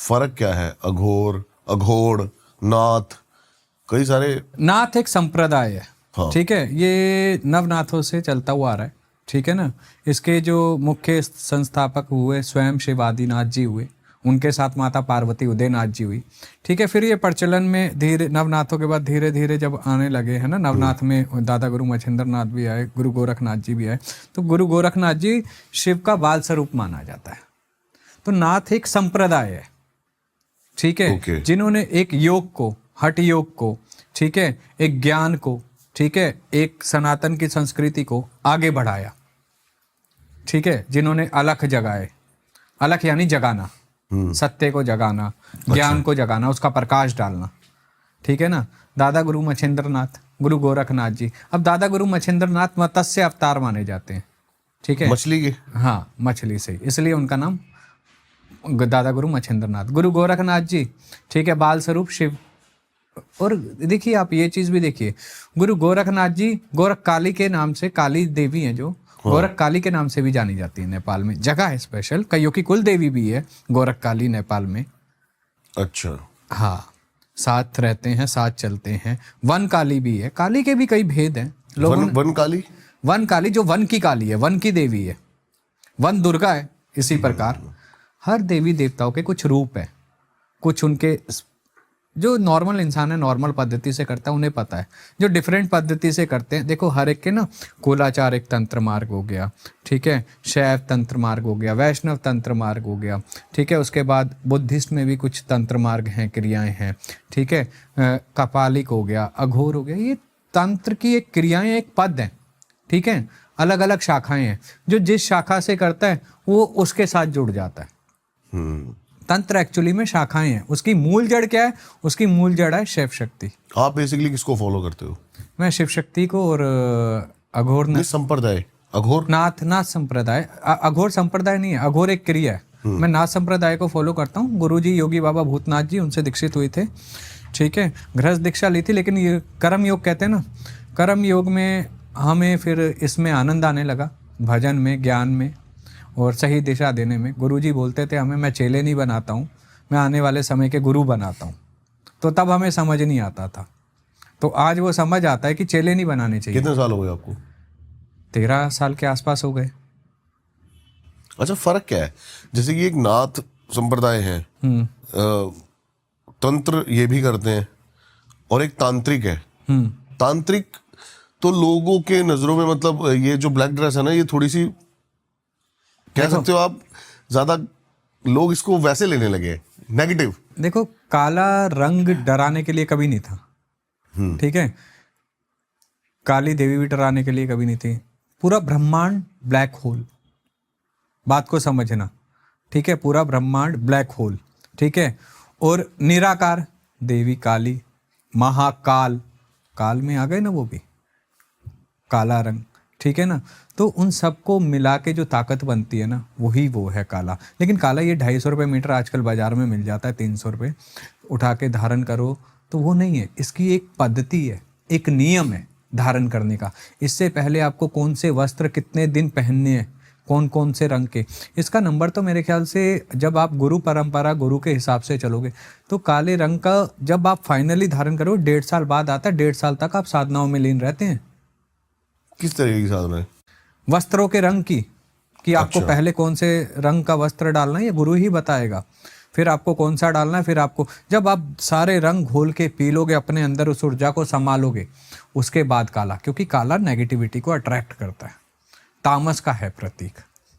फर्क क्या है? अघोर, अघोड़, नाथ, कई सारे। नाथ एक संप्रदाय है। हाँ। ठीक है, ये नवनाथों से चलता हुआ आ रहा है। ठीक है ना। इसके जो मुख्य संस्थापक हुए स्वयं शिव आदिनाथ जी हुए, उनके साथ माता पार्वती उदयनाथ जी हुई। ठीक है, फिर ये प्रचलन में धीरे नवनाथों के बाद धीरे धीरे जब आने लगे है ना, नवनाथ में दादा गुरु मच्छिंद्र नाथ भी आए, गुरु गोरखनाथ जी भी आए। तो गुरु गोरखनाथ जी शिव का बाल स्वरूप माना जाता है। तो नाथ एक संप्रदाय है। ठीक है। Okay. जिन्होंने एक योग को, हठ योग को, ठीक है, एक ज्ञान को, ठीक है, एक सनातन की संस्कृति को आगे बढ़ाया। ठीक है, जिन्होंने अलख जगाए। अलख यानी जगाना, सत्य को जगाना, ज्ञान को जगाना, उसका प्रकाश डालना। ठीक है ना। दादा गुरु मच्छिंद्र नाथ, गुरु गोरखनाथ जी। अब दादा गुरु मच्छिंद्र नाथ मत्स्य अवतार माने जाते हैं। ठीक है, मछली के। हाँ, मछली से, इसलिए उनका नाम दादा गुरु मच्छिंद्र नाथ। गुरु गोरखनाथ जी, ठीक है, बाल स्वरूप शिव। और देखिए आप ये चीज भी देखिए, गुरु गोरखनाथ जी गोरख काली के नाम से, काली देवी हैं जो गोरख काली के नाम से भी जानी जाती है। नेपाल में जगह है स्पेशल, कईयों की कुल देवी भी है गोरख काली नेपाल में। अच्छा। हाँ, साथ रहते हैं, साथ चलते हैं। वन काली भी है, काली के भी कई भेद हैं लोगों वन काली। वन काली जो वन की काली है, वन की देवी है। वन दुर्गा है। इसी प्रकार हर देवी देवताओं के कुछ रूप है, कुछ उनके जो नॉर्मल इंसान है नॉर्मल पद्धति से करता है उन्हें पता है, जो डिफरेंट पद्धति से करते हैं। देखो हर एक के ना, कुलाचार एक तंत्र मार्ग हो गया, ठीक है, शैव तंत्र मार्ग हो गया, वैष्णव तंत्र मार्ग हो गया, ठीक है, उसके बाद बुद्धिस्ट में भी कुछ तंत्र मार्ग हैं, क्रियाएं हैं, ठीक है, कपालिक हो गया, अघोर हो गया। ये तंत्र की एक क्रियाएं, एक पद है। ठीक है, अलग अलग शाखाएं हैं, जो जिस शाखा से करता है वो उसके साथ जुड़ जाता है। तंत्र एक्चुअली में शाखाएं हैं। उसकी मूल जड़ क्या है? उसकी मूल जड़ है शिव शक्ति। आप बेसिकली किसको फॉलो करते हो? मैं शिव शक्ति को और अघोर संप्रदाय, अघोर नाथ संप्रदाय। अघोर संप्रदाय नहीं है, अघोर एक क्रिया है। मैं नाथ संप्रदाय को फॉलो करता हूँ। गुरुजी योगी बाबा भूतनाथ जी, उनसे दीक्षित हुए थे। ठीक है, गृहस्थ दीक्षा ली थी, लेकिन ये कर्म योग कहते हैं ना, कर्म योग में हमें फिर इसमें आनंद आने लगा, भजन में, ज्ञान में और सही दिशा देने में। गुरुजी बोलते थे हमें, मैं चेले नहीं बनाता हूँ, मैं आने वाले समय के गुरु बनाता हूँ। तो तब हमें समझ नहीं आता था, तो आज वो समझ आता है कि चेले नहीं बनाने चाहिए। कितने साल हो गए आपको? 13 साल के आसपास हो गए। अच्छा, फर्क क्या है? जैसे कि एक नाथ संप्रदाय है, तंत्र ये भी करते हैं, और एक तांत्रिक है। तांत्रिक तो लोगों के नजरों में, मतलब ये जो ब्लैक ड्रेस है ना, ये थोड़ी सी कह सकते हो आप, ज्यादा लोग इसको वैसे लेने लगे, नेगेटिव। देखो, काला रंग डराने के लिए कभी नहीं था। ठीक है, काली देवी भी डराने के लिए कभी नहीं थी। पूरा ब्रह्मांड ब्लैक होल, बात को समझना। ठीक है, पूरा ब्रह्मांड ब्लैक होल। ठीक है, और निराकार देवी काली, महाकाल, काल में आ गए ना वो भी, काला रंग। ठीक है ना, तो उन सबको मिला के जो ताकत बनती है ना, वही वो है काला। लेकिन काला ये 250 रुपये मीटर आजकल बाजार में मिल जाता है, 300 रुपये उठा के धारण करो, तो वो नहीं है। इसकी एक पद्धति है, एक नियम है धारण करने का। इससे पहले आपको कौन से वस्त्र कितने दिन पहनने हैं, कौन कौन से रंग के, इसका नंबर तो मेरे ख्याल से जब आप गुरु परंपरा, गुरु के हिसाब से चलोगे, तो काले रंग का जब आप फाइनली धारण करो 1.5 साल बाद आता है। 1.5 साल तक आप साधनाओं में लीन रहते हैं। किस तरह की साधना है? वस्त्रों के रंग की, कि आपको पहले कौन से रंग का वस्त्र डालना है, ये गुरु ही बताएगा। फिर आपको कौन सा डालना है, फिर आपको जब आप सारे रंग घोल के पी लोगे, अपने अंदर उस ऊर्जा को संभालोगे, उसके बाद काला, क्योंकि काला नेगेटिविटी को अट्रैक्ट करता है, तामस का है प्रतीक,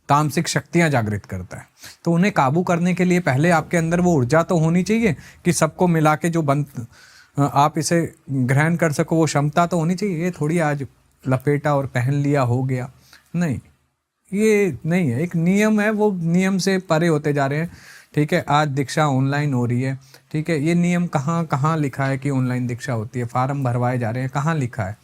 तामसिक शक्तियां जागृत करता है। तो उन्हें काबू करने के लिए पहले आपके अंदर वो ऊर्जा तो होनी चाहिए कि सबको मिला के जो बंद आप इसे ग्रहण कर सको, वो क्षमता तो होनी चाहिए। ये थोड़ी आज लपेटा और पहन लिया हो गया, नहीं, ये नहीं है। एक नियम है, वो नियम से परे होते जा रहे हैं। ठीक है, आज दीक्षा ऑनलाइन हो रही है। ठीक है, ये नियम कहाँ कहाँ लिखा है कि ऑनलाइन दीक्षा होती है? फॉर्म भरवाए जा रहे हैं, कहाँ लिखा है?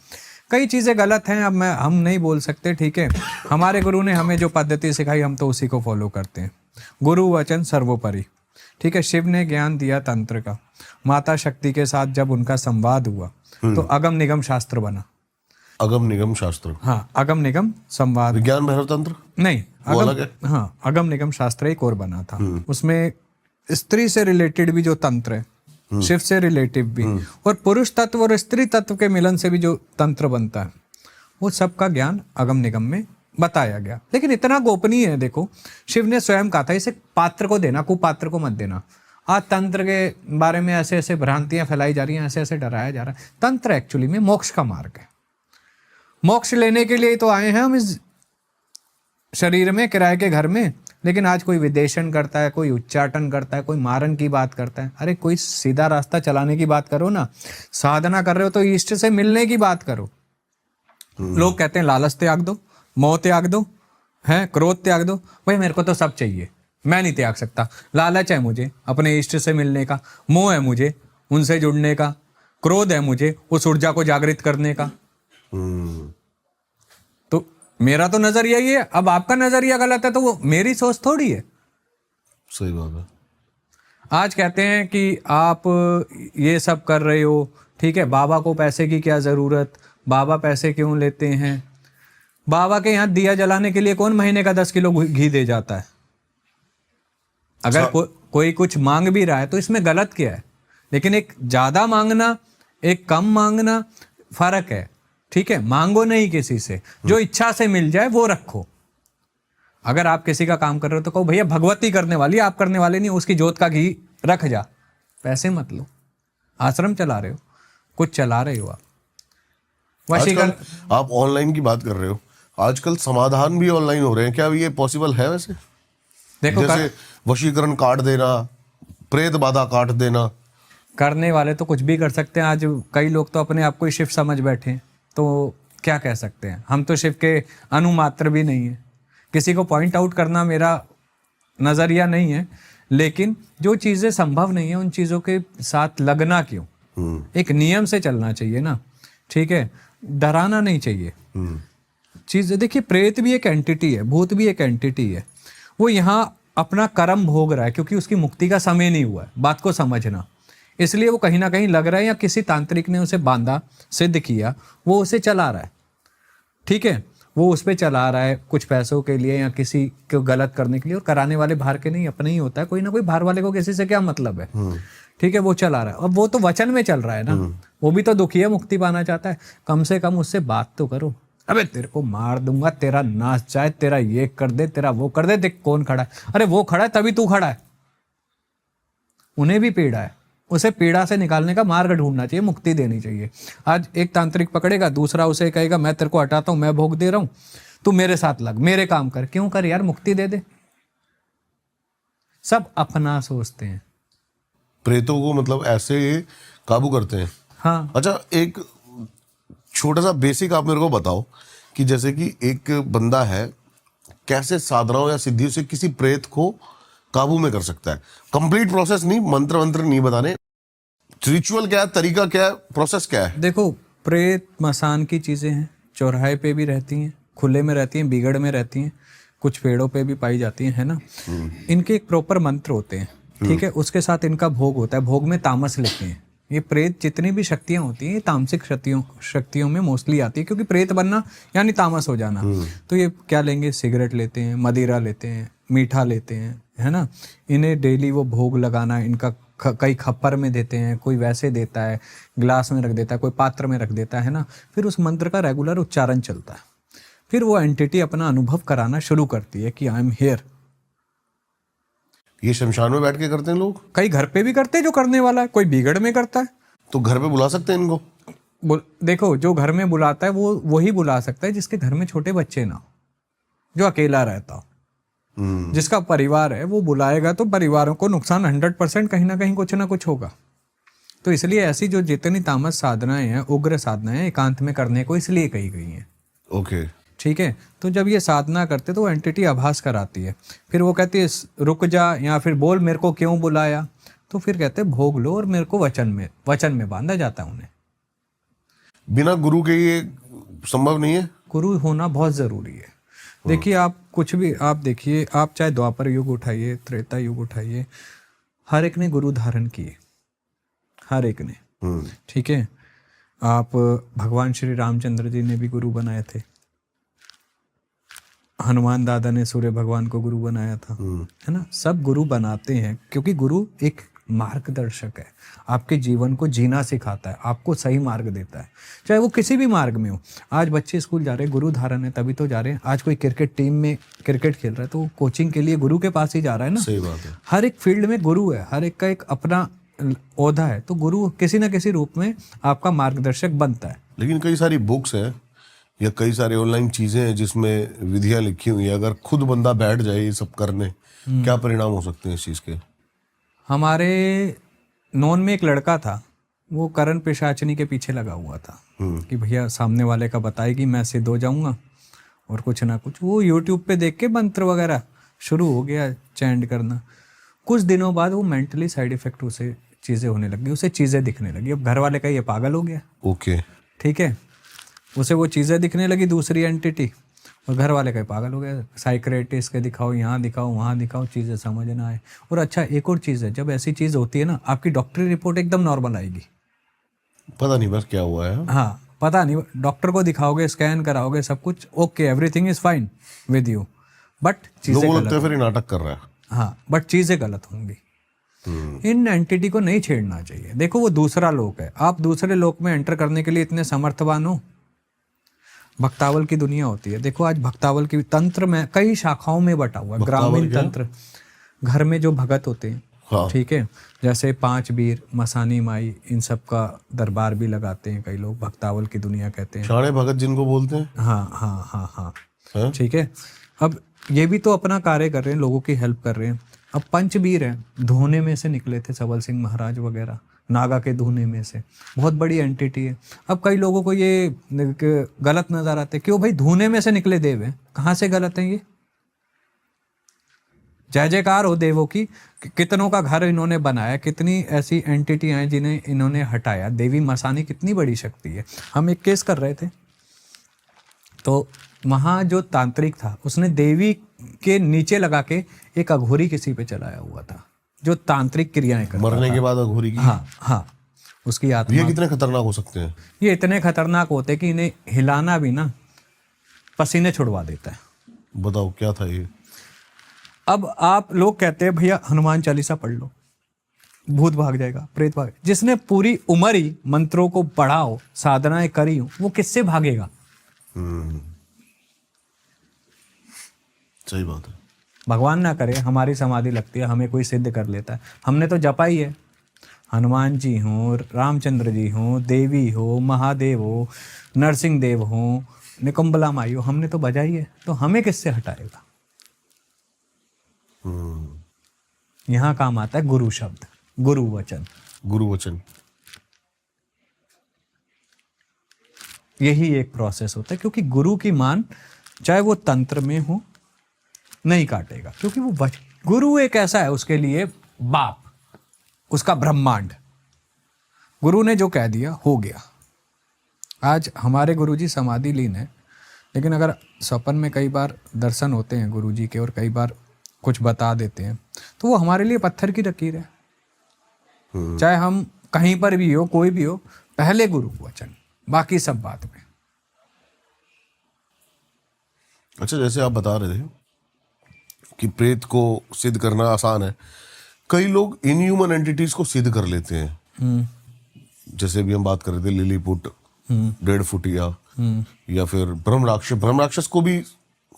कई चीज़ें गलत हैं, अब हम नहीं बोल सकते। ठीक है, हमारे गुरु ने हमें जो पद्धति सिखाई, हम तो उसी को फॉलो करते हैं। गुरु वचन सर्वोपरि। ठीक है, शिव ने ज्ञान दिया तंत्र का, माता शक्ति के साथ जब उनका संवाद हुआ तो अगम निगम शास्त्र बना। अगम निगम शास्त्र? हाँ, अगम निगम संवाद। विज्ञान भैरव तंत्र नहीं, अलग है। हाँ, अगम निगम शास्त्र एक और बना था। उसमें स्त्री से रिलेटेड भी जो तंत्र है, शिव से रिलेटिव भी, और पुरुष तत्व और स्त्री तत्व के मिलन से भी जो तंत्र बनता है, वो सबका ज्ञान अगम निगम में बताया गया। लेकिन इतना गोपनीय है, देखो शिव ने स्वयं कहा था इसे पात्र को देना, कुपात्र को मत देना। आज तंत्र के बारे में ऐसे ऐसे भ्रांतियां फैलाई जा रही हैं, ऐसे ऐसे डराया जा रहा है। तंत्र एक्चुअली में मोक्ष का मार्ग है। मोक्ष लेने के लिए तो आए हैं हम इस शरीर में, किराए के घर में। लेकिन आज कोई विदेशन करता है, कोई उच्चाटन करता है, कोई मारन की बात करता है। अरे कोई सीधा रास्ता चलाने की बात करो ना। साधना कर रहे हो तो इष्ट से मिलने की बात करो। लोग कहते हैं लालच त्याग दो, मोह त्याग दो, है क्रोध त्याग दो। भाई मेरे को तो सब चाहिए, मैं नहीं त्याग सकता। लालच है मुझे अपने इष्ट से मिलने का, मोह है मुझे उनसे जुड़ने का, क्रोध है मुझे उस ऊर्जा को जागृत करने का। तो मेरा तो नजरिया ये है। अब आपका नजरिया गलत है तो वो मेरी सोच थोड़ी है। सही बात है। आज कहते हैं कि आप ये सब कर रहे हो, ठीक है, बाबा को पैसे की क्या जरूरत, बाबा पैसे क्यों लेते हैं। बाबा के यहाँ दिया जलाने के लिए कौन महीने का 10 किलो घी दे जाता है। अगर कोई कुछ मांग भी रहा है तो इसमें गलत क्या है। लेकिन एक ज्यादा मांगना, एक कम मांगना, फर्क है। ठीक है, मांगो नहीं किसी से, जो इच्छा से मिल जाए वो रखो। अगर आप किसी का काम कर रहे हो तो कहो भैया भगवती करने वाली, आप करने वाले नहीं, उसकी जोत का घी रख जा, पैसे मत लो। आश्रम चला रहे हो, कुछ चला रहे हो आप। आजकल आप ऑनलाइन की बात कर रहे हो, आजकल समाधान भी ऑनलाइन हो रहे हैं, क्या ये पॉसिबल है वैसे? देखो जैसे वशीकरण काट देना, प्रेत बाधा काट देना। करने वाले तो कुछ भी कर सकते हैं। आज कई लोग तो अपने आप को ही शिव समझ बैठे हैं, तो क्या कह सकते हैं। हम तो शिव के अनुमात्र भी नहीं है। किसी को पॉइंट आउट करना मेरा नजरिया नहीं है, लेकिन जो चीजें संभव नहीं है उन चीजों के साथ लगना क्यों। एक नियम से चलना चाहिए ना, ठीक है, डराना नहीं चाहिए। चीज देखिए, प्रेत भी एक एंटिटी है, भूत भी एक एंटिटी है। वो यहाँ अपना कर्म भोग रहा है क्योंकि उसकी मुक्ति का समय नहीं हुआ है। बात को समझना, इसलिए वो कहीं ना कहीं लग रहा है, या किसी तांत्रिक ने उसे बांधा, सिद्ध किया, वो उसे चला रहा है। ठीक है, वो उस पर चला रहा है कुछ पैसों के लिए या किसी को गलत करने के लिए। और कराने वाले बाहर के नहीं, अपने ही होता है। कोई ना कोई बाहर वाले को किसी से क्या मतलब है। ठीक है, वो चला रहा है। अब वो तो वचन में चल रहा है ना, वो भी तो दुखी है, मुक्ति पाना चाहता है। कम से कम उससे बात तो करो। अबे तेरे को मार दूंगा, तेरा नाश जाए, तेरा ये कर दे, तेरा वो कर दे, देख कौन खड़ा है। अरे वो खड़ा है तभी तू खड़ा है। उन्हें भी पीड़ा है, उसे पीड़ा से निकालने का मार्ग ढूंढना चाहिए, मुक्ति देनी चाहिए। आज एक तांत्रिक पकड़ेगा, दूसरा उसे कहेगा मैं तेरे को हटाता हूं, मैं भोग दे रहा हूं, तू मेरे साथ लग, मेरे काम कर। क्यों कर यार, मुक्ति दे दे। सब अपना सोचते हैं। प्रेतों को मतलब ऐसे काबू करते हैं। हाँ, अच्छा, एक छोटा सा बेसिक आप मेरे को बताओ कि जैसे कि एक बंदा है, कैसे साधनाओं या सिद्धियों से किसी प्रेत को काबू में कर सकता है। कंप्लीट प्रोसेस नहीं, मंत्र मंत्र नहीं बताने, रिचुअल क्या है, तरीका क्या है, प्रोसेस क्या है? देखो, प्रेत मसान की चीजें हैं, चौराहे पे भी रहती हैं, खुले में रहती हैं, बिगड़ में रहती हैं, कुछ पेड़ों पे भी पाई जाती हैं, है ना। इनके एक प्रॉपर मंत्र होते हैं, ठीक है, उसके साथ इनका भोग होता है। भोग में तामस लेते हैं। ये प्रेत जितनी भी शक्तियां होती हैं, ये तामसिक शक्तियों में मोस्टली आती है, क्योंकि प्रेत बनना यानी तामस हो जाना। तो ये क्या लेंगे, सिगरेट लेते हैं, मदिरा लेते हैं, मीठा लेते हैं, है ना। इन्हें डेली वो भोग लगाना, इनका कई खप्पर में देते हैं, कोई वैसे देता है, ग्लास में रख देता है, कोई पात्र में रख देता है ना। फिर उस मंत्र का रेगुलर उच्चारण चलता है। फिर वो एंटिटी अपना अनुभव कराना शुरू करती है कि आई एम हियर। ये शमशान में बैठ के करते हैं लोग, कई घर पे भी करते हैं जो करने वाला है, कोई बिगड़ में करता है। तो घर पे बुला सकते हैं इनको? देखो, जो घर में बुलाता है वो वही बुला सकता है जिसके घर में छोटे बच्चे ना हो, जो अकेला रहता हो। जिसका परिवार है वो बुलाएगा तो परिवारों को नुकसान 100% कहीं ना कहीं कुछ ना कुछ होगा। तो इसलिए ऐसी जो जितनी तामस साधनाएं हैं, उग्र साधनाएं, एकांत में करने को इसलिए कही गई हैं। ओके, ठीक है। तो जब ये साधना करते तो वो एंटिटी आभास कराती है। फिर वो कहती है रुक जा, या फिर बोल मेरे को क्यों बुलाया। तो फिर कहते हैं भोग लो, और मेरे को वचन में बांधा जाता है उन्हें। बिना गुरु के ये संभव नहीं है? गुरु होना बहुत जरूरी है। देखिए, आप कुछ भी आप देखिए, आप चाहे द्वापर युग उठाइए, त्रेता युग उठाइए, हर एक ने गुरु धारण किए, हर एक ने। ठीक है। आप भगवान श्री रामचंद्र जी ने भी गुरु बनाए थे। हनुमान दादा ने सूर्य भगवान को गुरु बनाया था, है ना। सब गुरु बनाते हैं क्योंकि गुरु एक मार्गदर्शक है, आपके जीवन को जीना सिखाता है, आपको सही मार्ग देता है, चाहे वो किसी भी मार्ग में हो। आज बच्चे स्कूल जा रहे हैं, गुरु धारण है तभी तो जा रहे हैं। आज कोई क्रिकेट टीम में क्रिकेट खेल रहा है तो वो कोचिंग के लिए गुरु के पास ही जा रहा है ना। सही बात है। हर एक फील्ड में गुरु है, हर एक का एक अपना ओहदा है, तो गुरु किसी ना किसी रूप में आपका मार्गदर्शक बनता है। लेकिन कई सारी बुक्स हैं या कई सारी ऑनलाइन चीजें हैं जिसमें विधियां लिखी हुई है, अगर खुद बंदा बैठ जाए ये सब करने, क्या परिणाम हो सकते हैं इस चीज के? हमारे नॉन में एक लड़का था, वो करण पिशाचनी के पीछे लगा हुआ था कि भैया सामने वाले का बताएगी मैं सिद्ध हो जाऊंगा और कुछ ना कुछ। वो यूट्यूब पे देख के मंत्र वगैरह शुरू हो गया चैंट करना। कुछ दिनों बाद वो मेंटली साइड इफेक्ट उसे चीज़ें होने लगी, उसे चीज़ें दिखने लगी। अब घर वाले का ये पागल हो गया, ओके ठीक है, उसे वो चीज़ें दिखने लगी दूसरी एंटिटी, और घर वाले का पागल हो गया। साइक्रेटिस्ट के दिखाओ, यहाँ दिखाओ, वहाँ दिखाओ, चीज़ें समझ ना आए। और अच्छा एक और चीज़ है, जब ऐसी चीज़ होती है ना, आपकी डॉक्टरी रिपोर्ट एकदम नॉर्मल आएगी, पता नहीं बस क्या हुआ है। हाँ पता नहीं, डॉक्टर को दिखाओगे, स्कैन कराओगे, सब कुछ okay, everything is fine with you, but चीज़ें लोगों गलत, लगता है फिर ये नाटक कर रहा है। हाँ बट चीज़ें गलत होंगी। इन एंटिटी को नहीं छेड़ना चाहिए। देखो वो दूसरा लोक है, आप दूसरे लोक में एंटर करने के लिए इतने समर्थवान हो। भक्तावल की दुनिया होती है, देखो आज भक्तावल की तंत्र में कई शाखाओं में बटा हुआ है। ग्रामीण तंत्र, घर में जो भगत होते हैं, हाँ। ठीक है, जैसे 5 वीर, मसानी माई, इन सब का दरबार भी लगाते हैं कई लोग, भक्तावल की दुनिया कहते हैं। शाणे भगत जिनको बोलते हैं। हाँ हाँ हाँ हाँ, हाँ? ठीक है। अब ये भी तो अपना कार्य कर रहे हैं, लोगों की हेल्प कर रहे हैं। अब पंचवीर हैं, धोने में से निकले थे सबल सिंह महाराज वगैरह, नागा के धोने में से, बहुत बड़ी एंटिटी है। अब कई लोगों को ये गलत नजर आते, क्यों भाई धोने में से निकले देव हैं, कहाँ से गलत है ये? जय जयकार हो देवों की, कितनों का घर इन्होंने बनाया, कितनी ऐसी एंटिटी हैं जिन्हें इन्होंने हटाया। देवी मसानी कितनी बड़ी शक्ति है। हम एक केस कर रहे थे, तो वहाँ जो तांत्रिक था उसने देवी के नीचे लगा के एक अघोरी किसी पे चलाया हुआ था, जो तांत्रिक क्रियाएं करता मरने था। के बाद अघोरी की। हाँ हाँ, उसकी आत्मा। ये कितने खतरनाक हो सकते हैं? ये इतने खतरनाक होते कि इन्हें हिलाना भी ना पसीने छुड़वा देता है। बताओ क्या था ये? अब आप लोग कहते हैं भैया हनुमान चालीसा पढ़ लो, भूत भाग जाएगा, प्रेत भाग। जिसने पूरी उम्र ही मंत्रों को पढ़ा हो, साधनाएं करी हो, वो किससे भागेगा? सही बात है। भगवान ना करे हमारी समाधि लगती है, हमें कोई सिद्ध कर लेता है, हमने तो जपा ही है। हनुमान जी हो, रामचंद्र जी हो, देवी हो, महादेव हो, नरसिंह देव हो, निकुंबला माई हो, हमने तो बजाई है, तो हमें किससे हटाएगा? यहां काम आता है गुरु शब्द, गुरु वचन। गुरु वचन, यही एक प्रोसेस होता है, क्योंकि गुरु की मान चाहे वो तंत्र में हो नहीं काटेगा, क्योंकि वो गुरु एक ऐसा है, उसके लिए बाप, उसका ब्रह्मांड। गुरु ने जो कह दिया हो गया। आज हमारे गुरुजी समाधि लीन है, लेकिन अगर स्वप्न में कई बार दर्शन होते हैं गुरुजी के और कई बार कुछ बता देते हैं, तो वो हमारे लिए पत्थर की लकीर है। चाहे हम कहीं पर भी हो, कोई भी हो, पहले गुरु वचन, बाकी सब बात में। अच्छा जैसे आप बता रहे थे कि प्रेत को सिद्ध करना आसान है, कई लोग इनह्यूमन एंटिटीज को सिद्ध कर लेते हैं। जैसे भी हम बात कर रहे थे लिलीपुट, 1.5 फुटिया, या फिर ब्रह्म राक्षस को भी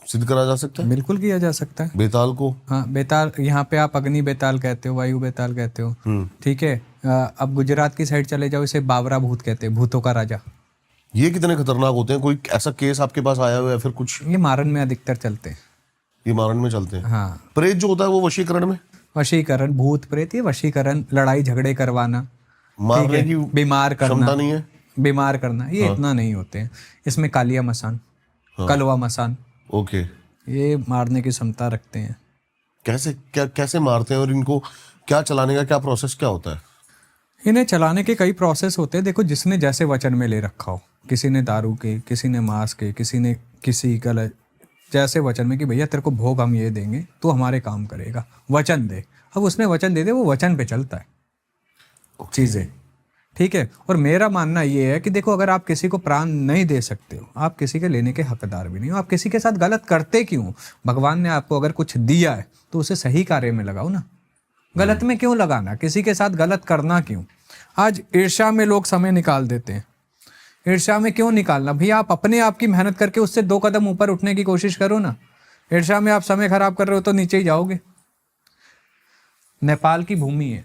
सिद्ध करा जा सकता है। बिल्कुल किया जा सकता है। बेताल को, हाँ बेताल, यहाँ पे आप अग्नि बेताल कहते हो, वायु बेताल कहते हो, ठीक है। अब गुजरात की साइड चले जाओ, इसे बावरा भूत कहते हैं, भूतों का राजा। ये कितने खतरनाक होते हैं? कोई ऐसा केस आपके पास आया हुआ है फिर कुछ? ये मारन में अधिकतर चलते हैं। ये मारन में चलते हैं। हाँ, प्रेत जो होता है वो वशीकरण में, वशीकरण, भूत प्रेत, ये वशीकरण, लड़ाई झगड़े करवाना, मारने की बीमार करना, क्षमता नहीं है, बीमार करना, ये इतना नहीं होते हैं। इसमें कालिया मसान, कलवा मसान, ओके, ये मारने की क्षमता रखते हैं। कैसे मारते हैं और इनको क्या चलाने का क्या प्रोसेस क्या होता है? इन्हें चलाने के कई प्रोसेस होते हैं। देखो जिसने जैसे वचन में ले रखा हो, किसी ने दारू के, किसी ने मांस के, किसी ने किसी गलत, जैसे वचन में कि भैया तेरे को भोग हम ये देंगे, तो हमारे काम करेगा, वचन दे। अब उसने वचन दे दे, वो वचन पे चलता है चीजें, ठीक है। और मेरा मानना ये है कि देखो, अगर आप किसी को प्राण नहीं दे सकते हो, आप किसी के लेने के हकदार भी नहीं हो। आप किसी के साथ गलत करते क्यों? भगवान ने आपको अगर कुछ दिया है तो उसे सही कार्य में लगाओ ना, गलत में क्यों लगाना? किसी के साथ गलत करना क्यों? आज ईर्ष्या में लोग समय निकाल देते हैं। ईर्ष्या में क्यों निकालना भैया? आप अपने आप की मेहनत करके उससे 2 कदम ऊपर उठने की कोशिश करो ना। ईर्ष्या में आप समय खराब कर रहे हो तो नीचे ही जाओगे। नेपाल की भूमि है,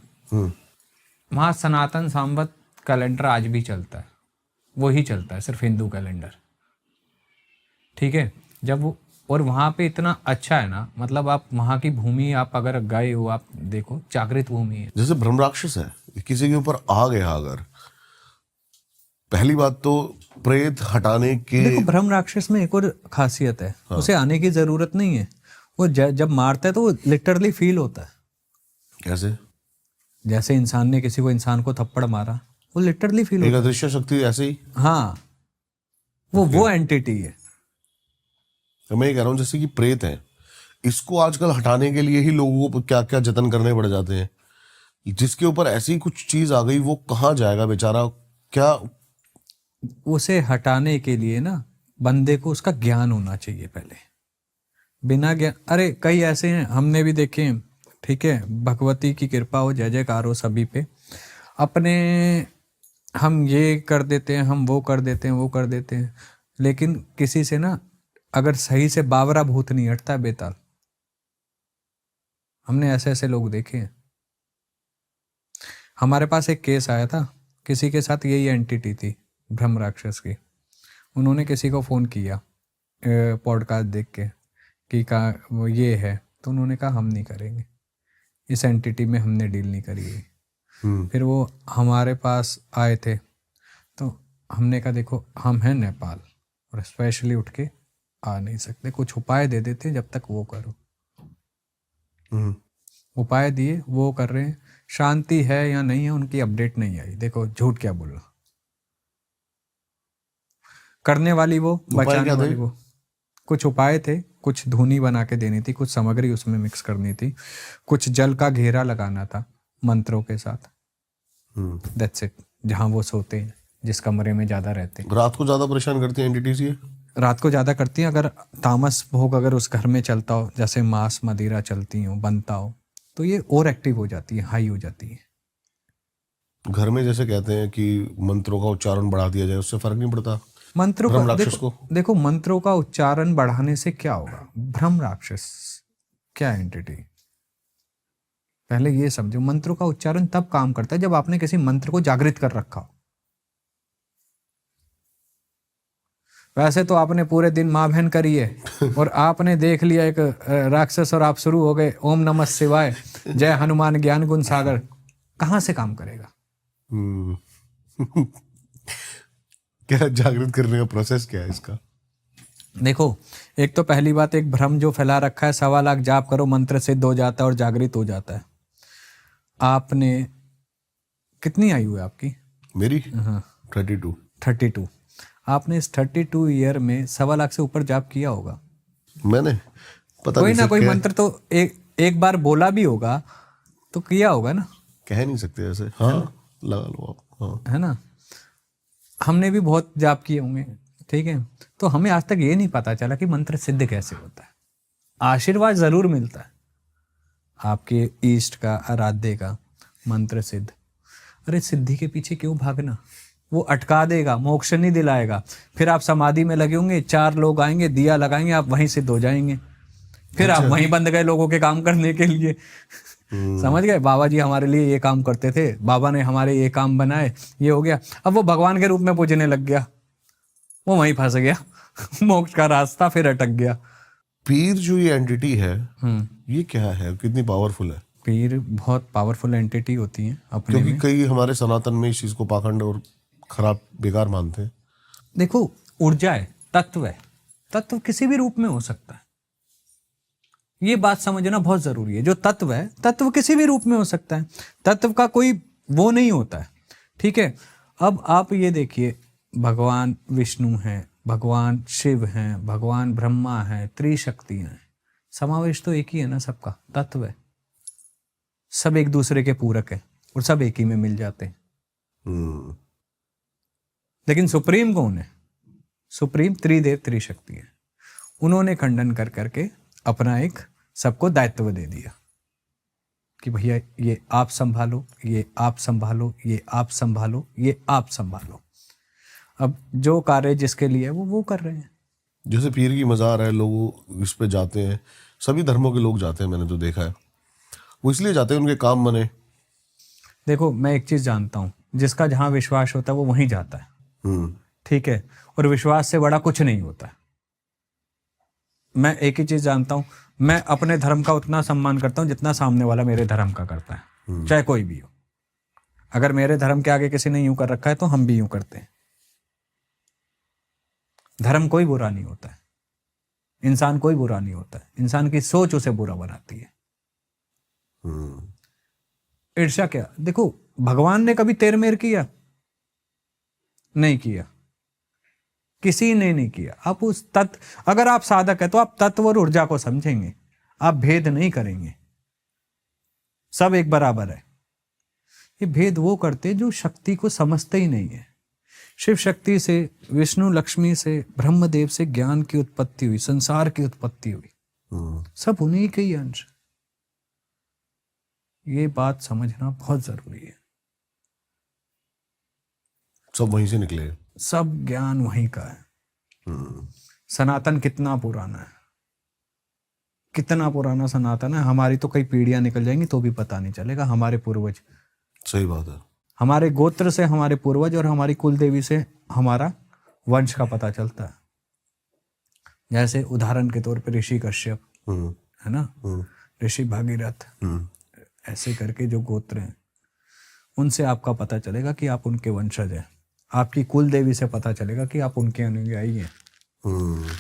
वहाँ सनातन सांवत कैलेंडर आज भी चलता है, वही चलता है, सिर्फ हिंदू कैलेंडर, ठीक है। जब वो, और वहाँ पे इतना अच्छा है ना, मतलब आप वहाँ की भूमि आप अगर गए हो, आप देखो, जागृत भूमि है। जैसे ब्रह्म राक्षस है, किसी के ऊपर आ गया अगर, पहली बात तो प्रेत हटाने के, देखो ब्रह्म राक्षस में एक और खासियत है, उसे आने की जरूरत नहीं है। वो जब मारता है तो वो लिटरली फील होता है। कैसे? जैसे इंसान ने किसी को, इंसान को थप्पड़ मारा, वो लिटरली फील एक होता अदृश्य शक्ति ऐसे ही। है। हाँ, वो एंटिटी है। तो मैं ये कह रहा हूँ जैसे कि प्रेत है, इसको आजकल हटाने के लिए ही लोगों को क्या क्या जतन करने पड़ जाते हैं। जिसके ऊपर ऐसी कुछ चीज आ गई वो कहाँ जाएगा बेचारा? क्या उसे हटाने के लिए ना बंदे को उसका ज्ञान होना चाहिए पहले। बिना ज्ञान, अरे कई ऐसे हैं, हमने भी देखे हैं, ठीक है। भगवती की कृपा हो, जय जयकार हो सभी पे। अपने हम ये कर देते हैं, हम वो कर देते हैं, वो कर देते हैं, लेकिन किसी से ना अगर सही से बावरा भूत नहीं हटता है बेताल। हमने ऐसे ऐसे लोग देखे हैं। हमारे पास एक केस आया था, किसी के साथ यही एंटिटी थी ब्रह्म राक्षस की। उन्होंने किसी को फ़ोन किया पॉडकास्ट देख के कि का वो ये है, तो उन्होंने कहा हम नहीं करेंगे, इस एंटिटी में हमने डील नहीं करी है। फिर वो हमारे पास आए थे, तो हमने कहा देखो हम हैं नेपाल और स्पेशली उठ के आ नहीं सकते, कुछ उपाय दे देते जब तक वो करो। उपाय दिए, वो कर रहे हैं, शांति है या नहीं है उनकी अपडेट नहीं आई। देखो झूठ क्या बोलना, करने वाली वो, बचाने वाली वो। कुछ उपाय थे, कुछ धुनी बना के देनी थी, कुछ सामग्री उसमें मिक्स करनी थी, कुछ जल का घेरा लगाना था मंत्रों के साथ। That's it. जहाँ वो सोते हैं, जिस कमरे में ज्यादा रहते हैं। रात को ज्यादा परेशान करती है एंटिटीज ये? रात को ज्यादा करती हैं। अगर तामस भोग अगर उस घर में चलता हो, जैसे मांस मदिरा चलती हो, बनता हो, तो ये और एक्टिव हो जाती है, हाई हो जाती है। घर में जैसे कहते हैं कि मंत्रों का उच्चारण बढ़ा दिया जाए, उससे फर्क नहीं पड़ता मंत्रों ब्रह्म का? राक्षस को? देखो मंत्रों का उच्चारण बढ़ाने से क्या होगा? ब्रह्म राक्षस क्या एंटिटी, पहले ये समझो। मंत्रों का उच्चारण तब काम करता है जब आपने किसी मंत्र को जागृत कर रखा हो। वैसे तो आपने पूरे दिन माँ बहन करी है और आपने देख लिया एक राक्षस और आप शुरू हो गए ओम नमः शिवाय, जय हनुमान ज्ञान गुण सागर, कहाँ से काम करेगा? क्या जागृत करने का प्रोसेस क्या है इसका? देखो, एक तो पहली बात, एक भ्रम जो फैला रखा है, 1.25 लाख जाप करो मंत्र सिद्ध हो जाता है और जागृत हो जाता है। आपने कितनी आयु है आपकी? मेरी? हाँ 32। आपने इस 32 ईयर में 1.25 लाख से ऊपर जाप किया होगा। मैंने पता कोई नहीं ना कोई क्या मंत्र तो एक बार बोला भी होगा तो किया होगा ना। कह नहीं सकते ऐसे। हाँ लगा लो आप। हाँ है ना, हमने भी बहुत जाप किए होंगे, ठीक है। तो हमें आज तक ये नहीं पता चला कि मंत्र सिद्ध कैसे होता है। आशीर्वाद जरूर मिलता है आपके ईष्ट का, आराध्य का, मंत्र सिद्ध। अरे सिद्धि के पीछे क्यों भागना? वो अटका देगा, मोक्ष नहीं दिलाएगा। फिर आप समाधि में लगे होंगे, 4 लोग आएंगे, दिया लगाएंगे, आप वहीं सिद्ध हो जाएंगे। फिर आप वहीं बंद गए लोगों के काम करने के लिए। समझ गए? बाबा जी हमारे लिए ये काम करते थे, बाबा ने हमारे ये काम बनाए, ये हो गया। अब वो भगवान के रूप में पूजने लग गया, वो वहीं फंस गया मोक्ष का रास्ता फिर अटक गया। पीर जो ये एंटिटी है, ये क्या है, कितनी पावरफुल है? पीर बहुत पावरफुल एंटिटी होती है अपने क्योंकि में। कई हमारे सनातन में इस चीज को पाखंड और खराब बेकार मानते हैं। देखो ऊर्जा है, तत्व है, तत्व किसी भी रूप में हो सकता है, ये बात समझना बहुत जरूरी है। जो तत्व है, तत्व किसी भी रूप में हो सकता है, तत्व का कोई वो नहीं होता है, ठीक है। अब आप ये देखिए, भगवान विष्णु हैं, भगवान शिव हैं, भगवान ब्रह्मा हैं, त्रिशक्तियां हैं, समावेश तो एक ही है ना, सबका तत्व है। सब एक दूसरे के पूरक है और सब एक ही में मिल जाते हैं। लेकिन सुप्रीम कौन है? सुप्रीम त्रिदेव त्रिशक्ति है। उन्होंने खंडन कर करके अपना एक सबको दायित्व दे दिया कि भैया ये आप संभालो, ये आप संभालो, ये आप संभालो, ये आप संभालो। अब जो कार्य जिसके लिए है वो कर रहे हैं। जैसे पीर की मज़ार है, लोग इस पे जाते हैं, सभी धर्मों के लोग जाते हैं, मैंने तो देखा है। वो इसलिए जाते हैं उनके काम बने। देखो, मैं एक चीज जानता हूँ, जिसका जहां विश्वास होता है वो वहीं जाता है। ठीक है, और विश्वास से बड़ा कुछ नहीं होता है। मैं एक ही चीज जानता हूँ, मैं अपने धर्म का उतना सम्मान करता हूँ जितना सामने वाला मेरे धर्म का करता है, चाहे कोई भी हो। अगर मेरे धर्म के आगे किसी ने यूं कर रखा है तो हम भी यूं करते हैं। धर्म कोई बुरा नहीं होता है, इंसान कोई बुरा नहीं होता है, इंसान की सोच उसे बुरा बनाती है। ईर्ष्या क्या? देखो, भगवान ने कभी तेर मेर किया? नहीं किया, किसी ने नहीं किया। आप उस तत्व, अगर आप साधक है तो आप तत्व और ऊर्जा को समझेंगे, आप भेद नहीं करेंगे, सब एक बराबर है। ये भेद वो करते जो शक्ति को समझते ही नहीं है। शिव शक्ति से, विष्णु लक्ष्मी से, ब्रह्मदेव से ज्ञान की उत्पत्ति हुई, संसार की उत्पत्ति हुई, सब उन्हीं के ही अंश। ये बात समझना बहुत जरूरी है। सब वहीं से निकले, सब ज्ञान वहीं का है। सनातन कितना पुराना है, कितना पुराना सनातन है। हमारी तो कई पीढ़ियां निकल जाएंगी तो भी पता नहीं चलेगा। हमारे पूर्वज, सही बात है, हमारे गोत्र से हमारे पूर्वज और हमारी कुल देवी से हमारा वंश का पता चलता है। जैसे उदाहरण के तौर पे ऋषि कश्यप है ना, ऋषि भागीरथ, ऐसे करके जो गोत्र हैं उनसे आपका पता चलेगा कि आप उनके वंशज हैं। आपकी कुल देवी से पता चलेगा कि आप उनके अनुयायी हैं।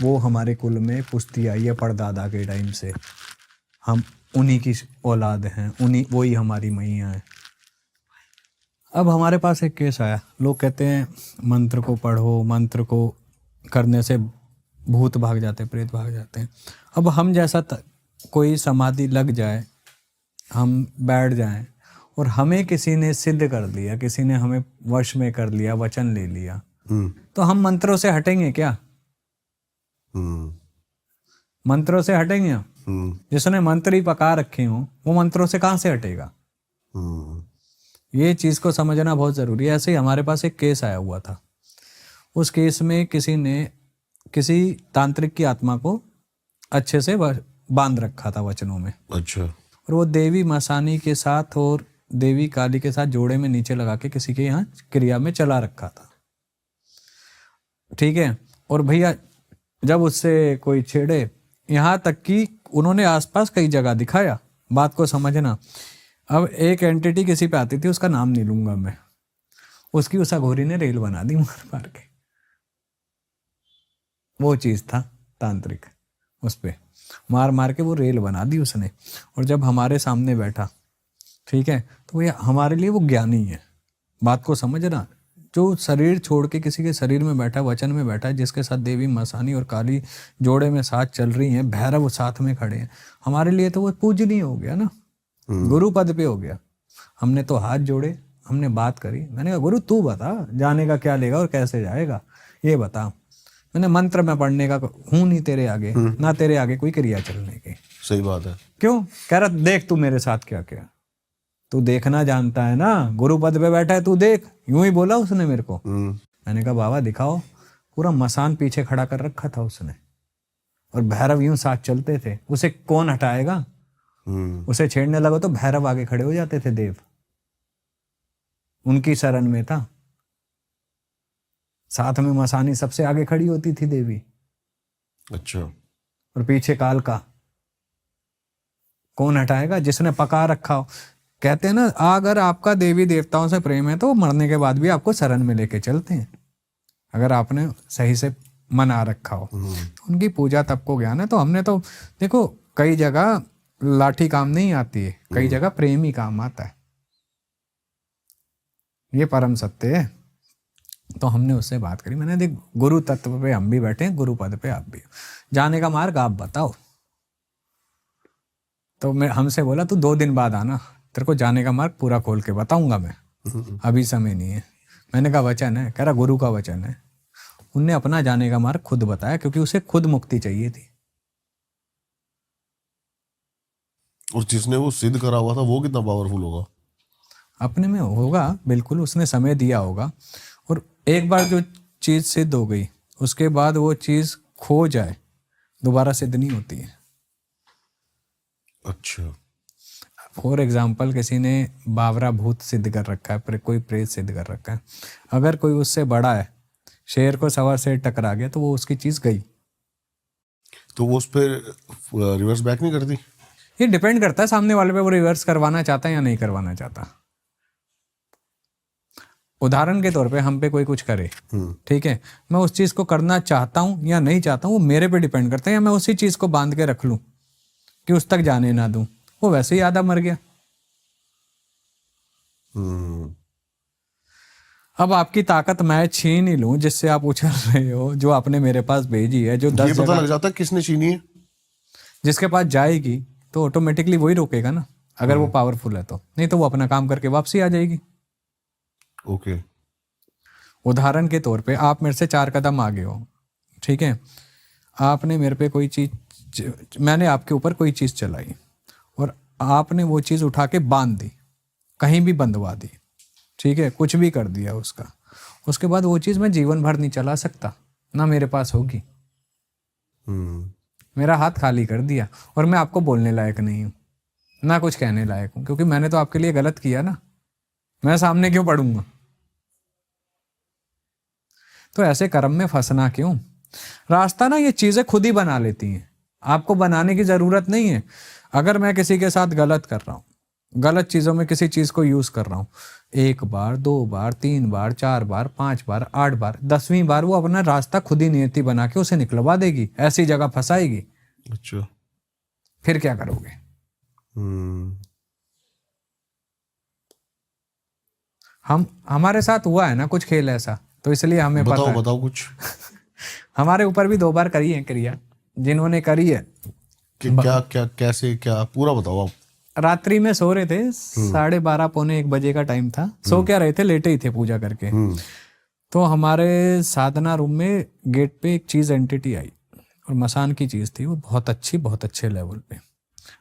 वो हमारे कुल में पुश्ती आई है परदादा के टाइम से, हम उन्हीं की औलाद हैं, उन्हीं वही हमारी मैया है। अब हमारे पास एक केस आया, लोग कहते हैं मंत्र को पढ़ो, मंत्र को करने से भूत भाग जाते, प्रेत भाग जाते हैं। अब हम जैसा कोई समाधि लग जाए, हम बैठ जाएं और हमें किसी ने सिद्ध कर दिया, किसी ने हमें वश में कर लिया, वचन ले लिया, तो हम मंत्रों से हटेंगे क्या? मंत्रों से हटेंगे? जिसने मंत्र ही पका रखे हो वो मंत्रों से कहां से हटेगा? ये चीज को समझना बहुत जरूरी है। ऐसे ही हमारे पास एक केस आया हुआ था। उस केस में किसी ने किसी तांत्रिक की आत्मा को अच्छे से बांध रखा था वचनों में। अच्छा। और वो देवी मसानी के साथ और देवी काली के साथ जोड़े में नीचे लगा के किसी के यहाँ क्रिया में चला रखा था। ठीक है, और भैया जब उससे कोई छेड़े, यहाँ तक कि उन्होंने आसपास कई जगह दिखाया। बात को समझना। अब एक एंटिटी किसी पे आती थी, उसका नाम नहीं लूंगा मैं, उसकी उस अघोरी ने रेल बना दी मार मार के। वो चीज था तांत्रिक, उस पे मार मार के वो रेल बना दी उसने। और जब हमारे सामने बैठा, ठीक है, तो भैया हमारे लिए वो ज्ञानी है। बात को समझना। जो शरीर छोड़ के किसी के शरीर में बैठा, वचन में बैठा है, जिसके साथ देवी मसानी और काली जोड़े में साथ चल रही हैं, भैरव साथ में खड़े हैं, हमारे लिए तो वो पूजनीय हो गया ना, गुरु पद पे हो गया। हमने तो हाथ जोड़े, हमने बात करी। मैंने कहा गुरु तू बता, जाने का क्या लेगा और कैसे जाएगा, ये बता। मैंने मंत्र में पढ़ने का हूं नहीं तेरे आगे, ना तेरे आगे कोई क्रिया चलने की। सही बात है। क्यों? कह रहा देख तू मेरे साथ क्या क्या। तू देखना जानता है ना, गुरु पद पे बैठा है, तू देख। यूं ही बोला उसने मेरे को। मैंने कहा बाबा दिखाओ। पूरा मसान पीछे खड़ा कर रखा था उसने, और भैरव यूं साथ चलते थे। उसे कौन हटाएगा? उसे छेड़ने लगा तो भैरव आगे खड़े हो जाते थे। देव उनकी शरण में था, साथ में मसानी सबसे आगे खड़ी होती थी देवी। अच्छा। और पीछे काल का। कौन हटाएगा? जिसने पका रखा हो। कहते हैं ना, अगर आपका देवी देवताओं से प्रेम है तो मरने के बाद भी आपको शरण में लेके चलते हैं, अगर आपने सही से मना रखा हो। तो उनकी पूजा तब को ज्ञान है। तो हमने तो देखो, कई जगह लाठी काम नहीं आती है, कई जगह प्रेम ही काम आता है। ये परम सत्य है। तो हमने उससे बात करी। मैंने देख, गुरु तत्व पे हम भी बैठे हैं, गुरु पद पे आप भी। जाने का मार्ग आप बताओ। तो मैं हमसे बोला तू 2 दिन बाद आना, तेरे को जाने का मार्ग पूरा खोल के बताऊंगा मैं, अभी समय नहीं है। मैंने कहा वचन है, कह रहा गुरु का वचन है। उनने अपना जाने का मार्ग खुद बताया, क्योंकि उसे खुद मुक्ति चाहिए थी। और जिसने वो सिद्ध करा हुआ था वो कितना पावरफुल होगा? अपने में होगा बिल्कुल, उसने समय दिया होगा। और एक बार जो चीज़ सिद्ध हो गई, उसके बाद वो चीज़ खो जाए दोबारा सिद्ध नहीं होती है। अच्छा। फॉर एग्जाम्पल, किसी ने बावरा भूत सिद्ध कर रखा है, कोई प्रेत सिद्ध कर रखा है, अगर कोई उससे बड़ा है, शेर को सवा से टकरा गया, तो वो उसकी चीज़ गई। तो वो उस पर रिवर्स बैक नहीं करती? ये डिपेंड करता है सामने वाले पे, वो रिवर्स करवाना चाहता है या नहीं करवाना चाहता। उदाहरण के तौर पे हम पे कोई कुछ करे, ठीक है, मैं उस चीज़ को करना चाहता हूँ या नहीं चाहता हूँ, वो मेरे पे डिपेंड करता है, या मैं उसी चीज़ को बांध के रख लूँ कि उस तक जाने ना दूँ, वो वैसे ही आधा मर गया। अब आपकी ताकत मैं छीन ही लूं जिससे आप उछल रहे हो, जो आपने मेरे पास भेजी है, जो 10 ये पता लग जाता है किसने छीनी है? जिसके पास जाएगी तो ऑटोमेटिकली वही रोकेगा ना, अगर वो पावरफुल है तो, नहीं तो वो अपना काम करके वापसी आ जाएगी। ओके। उदाहरण के तौर पे आप मेरे से 4 कदम आगे हो, ठीक है, आपने मेरे पे कोई चीज, मैंने आपके ऊपर कोई चीज चलाई और आपने वो चीज उठा के बांध दी, कहीं भी बंधवा दी, ठीक है, कुछ भी कर दिया उसका, उसके बाद वो चीज मैं जीवन भर नहीं चला सकता, ना मेरे पास होगी। मेरा हाथ खाली कर दिया और मैं आपको बोलने लायक नहीं हूं, ना कुछ कहने लायक हूं, क्योंकि मैंने तो आपके लिए गलत किया ना, मैं सामने क्यों पढ़ूंगा? तो ऐसे कर्म में फंसना क्यों? रास्ता ना ये चीजें खुद ही बना लेती हैं, आपको बनाने की जरूरत नहीं है। अगर मैं किसी के साथ गलत कर रहा हूं, गलत चीजों में किसी चीज को यूज कर रहा हूं, 1 बार 2 बार 3 बार 4 बार 5 बार 8 बार 10वीं बार वो अपना रास्ता खुद ही नियति बना के उसे निकलवा देगी, ऐसी जगह फंसाएगी। अच्छा। फिर क्या करोगे? हमारे साथ हुआ है ना कुछ खेल ऐसा, तो इसलिए हमें पता है। बताओ कुछ। हमारे ऊपर भी 2 बार करी है क्रिया, जिन्होंने करी है। कि क्या क्या कैसे क्या पूरा बताओ आप। रात्रि में सो रहे थे, 12:30 पौने 1 बजे का टाइम था, सो क्या रहे थे, लेटे ही थे पूजा करके। तो हमारे साधना रूम में गेट पे एक चीज एंटिटी आई, और मसान की चीज थी वो, बहुत अच्छी, बहुत अच्छे लेवल पे